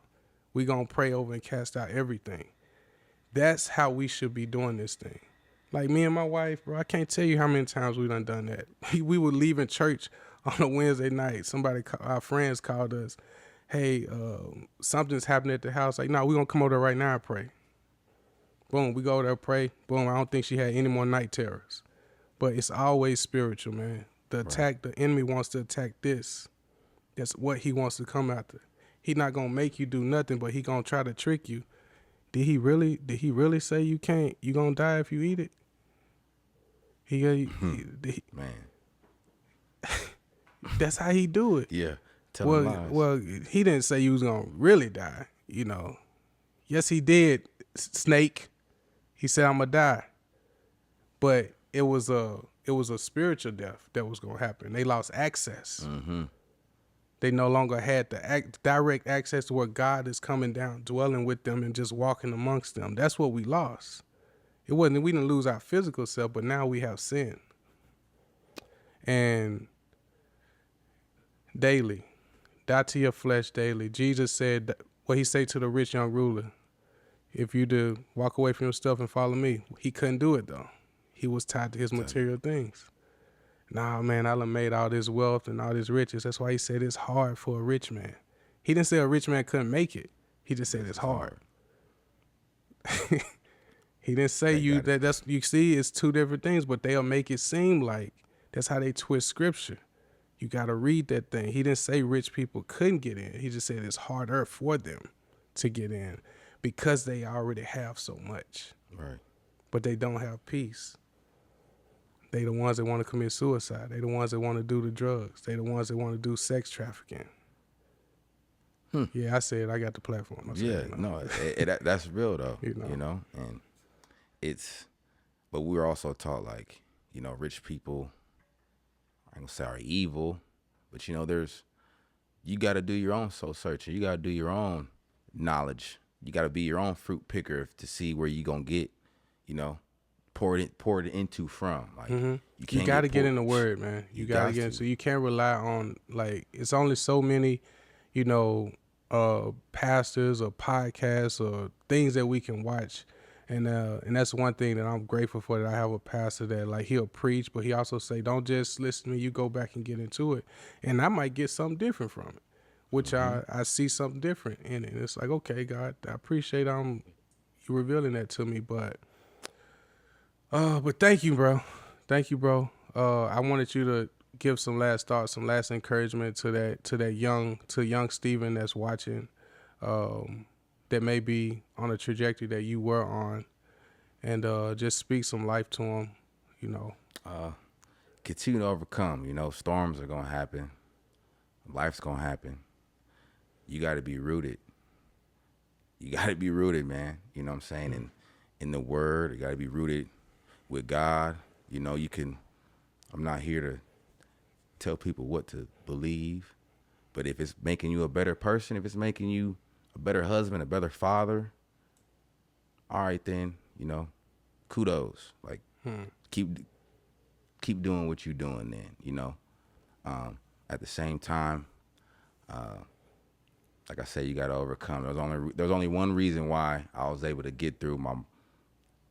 [SPEAKER 1] We gonna pray over and cast out everything. That's how we should be doing this thing. Like me and my wife, bro, I can't tell you how many times we done that. We were leaving church on a Wednesday night. Our friends called us, hey, something's happening at the house. Like, no, we gonna come over there right now and pray. Boom, we go over there, pray. Boom, I don't think she had any more night terrors. But it's always spiritual, man. The enemy wants to attack this. That's what he wants to come after. He not going to make you do nothing, but he going to try to trick you. Did he really say you can't? You going to die if you eat it?
[SPEAKER 2] Man.
[SPEAKER 1] That's how he do it.
[SPEAKER 2] Yeah. Tell him lies.
[SPEAKER 1] Well, he didn't say you was going to really die, you know. Yes, he did, snake. He said, I'm going to die. But it was a spiritual death that was going to happen. They lost access.
[SPEAKER 2] Mm-hmm.
[SPEAKER 1] They no longer had the direct access to where God is coming down, dwelling with them and just walking amongst them. That's what we lost. It wasn't, we didn't lose our physical self, but now we have sin. And daily, die to your flesh daily. Jesus said, what he said to the rich young ruler, if you do walk away from your stuff and follow me. He couldn't do it though. He was tied to his material things. Nah, man, I done made all this wealth and all this riches. That's why he said it's hard for a rich man. He didn't say a rich man couldn't make it. He just said it's hard. He didn't say that's you see, it's two different things, but they'll make it seem like that's how they twist scripture. You gotta read that thing. He didn't say rich people couldn't get in. He just said it's harder for them to get in because they already have so much.
[SPEAKER 2] Right.
[SPEAKER 1] But they don't have peace. They the ones that want to commit suicide. They the ones that want to do the drugs. They the ones that want to do sex trafficking. Yeah, I said I got the platform.
[SPEAKER 2] That's real though.
[SPEAKER 1] You know?
[SPEAKER 2] And but we were also taught like, rich people, I ain't gonna say are evil, but you got to do your own soul searching. You got to do your own knowledge. You got to be your own fruit picker to see where you gonna get, poured into from. Like
[SPEAKER 1] you got to get in the word, man. You got to get into. You can't rely on like it's only so many, pastors or podcasts or things that we can watch, and that's one thing that I'm grateful for, that I have a pastor that like he'll preach, but he also say don't just listen to me. You go back and get into it, and I might get something different from it, which I see something different in it. And it's like, okay, God, I appreciate you revealing that to me, but thank you, bro. Thank you, bro. I wanted you to give some last thoughts, some last encouragement to young Stephen that's watching, that may be on a trajectory that you were on, and just speak some life to him.
[SPEAKER 2] Continue to overcome. Storms are gonna happen. Life's gonna happen. You got to be rooted. You got to be rooted, man. You know what I'm saying? And in the word, you got to be rooted with God. I'm not here to tell people what to believe, but if it's making you a better person, if it's making you a better husband, a better father, all right then, kudos. Like keep doing what you're doing then, at the same time, like I said, you got to overcome. There's only one reason why I was able to get through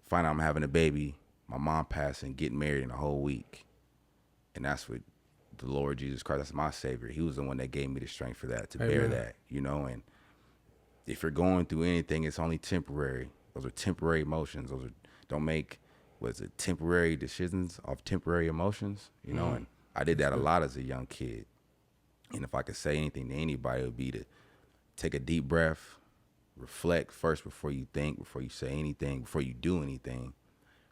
[SPEAKER 2] find out I'm having a baby, my mom passing, getting married in a whole week. And that's what the Lord Jesus Christ, that's my Savior. He was the one that gave me the strength for that, to bear that, and if you're going through anything, it's only temporary. Those are temporary emotions. Don't make was it temporary decisions of temporary emotions, you know, and I did that a lot as a young kid. And if I could say anything to anybody, it would be to take a deep breath, reflect first before you think, before you say anything, before you do anything,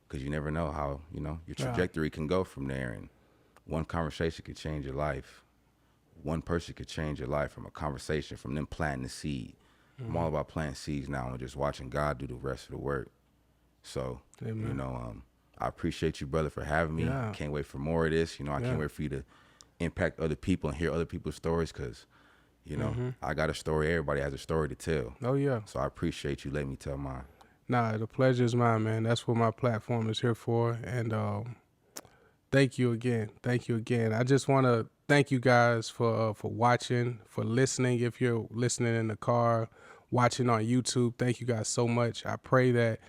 [SPEAKER 2] because you never know how, you know, your trajectory can go from there. And one conversation could change your life. One person could change your life from a conversation, from them planting the seed. I'm all about planting seeds now and just watching God do the rest of the work. So, you know, I appreciate you, brother, for having me.
[SPEAKER 1] Yeah.
[SPEAKER 2] Can't wait for more of this. You know, I can't wait for you to impact other people and hear other people's stories, because, you know, I got a story. Everybody has a story to tell.
[SPEAKER 1] Oh, yeah.
[SPEAKER 2] So I appreciate you letting me tell mine.
[SPEAKER 1] Nah, the pleasure is mine, man. That's what my platform is here for. And thank you again. Thank you again. I just want to thank you guys for watching, for listening. If you're listening in the car, watching on YouTube, thank you guys so much. I pray that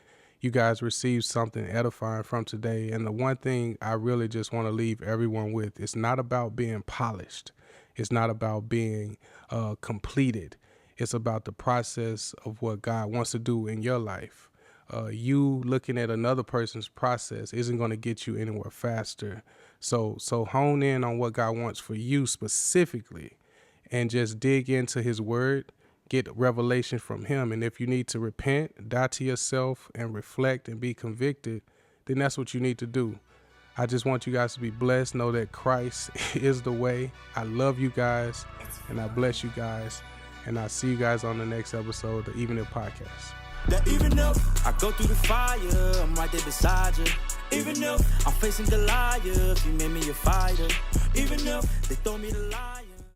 [SPEAKER 1] you guys received something edifying from today. And the one thing I really just want to leave everyone with, it's not about being polished. It's not about being completed. It's about the process of what God wants to do in your life. You looking at another person's process isn't going to get you anywhere faster. So hone in on what God wants for you specifically, and just dig into his word, get revelation from him. And if you need to repent, die to yourself and reflect and be convicted, then that's what you need to do. I just want you guys to be blessed. Know that Christ is the way. I love you guys, and I bless you guys. And I'll see you guys on the next episode of the Evening Podcast.
[SPEAKER 4] That even if I go through the fire, I'm right there beside you. Even if I'm facing Goliath, you made me a fighter. Even if they throw me the lion.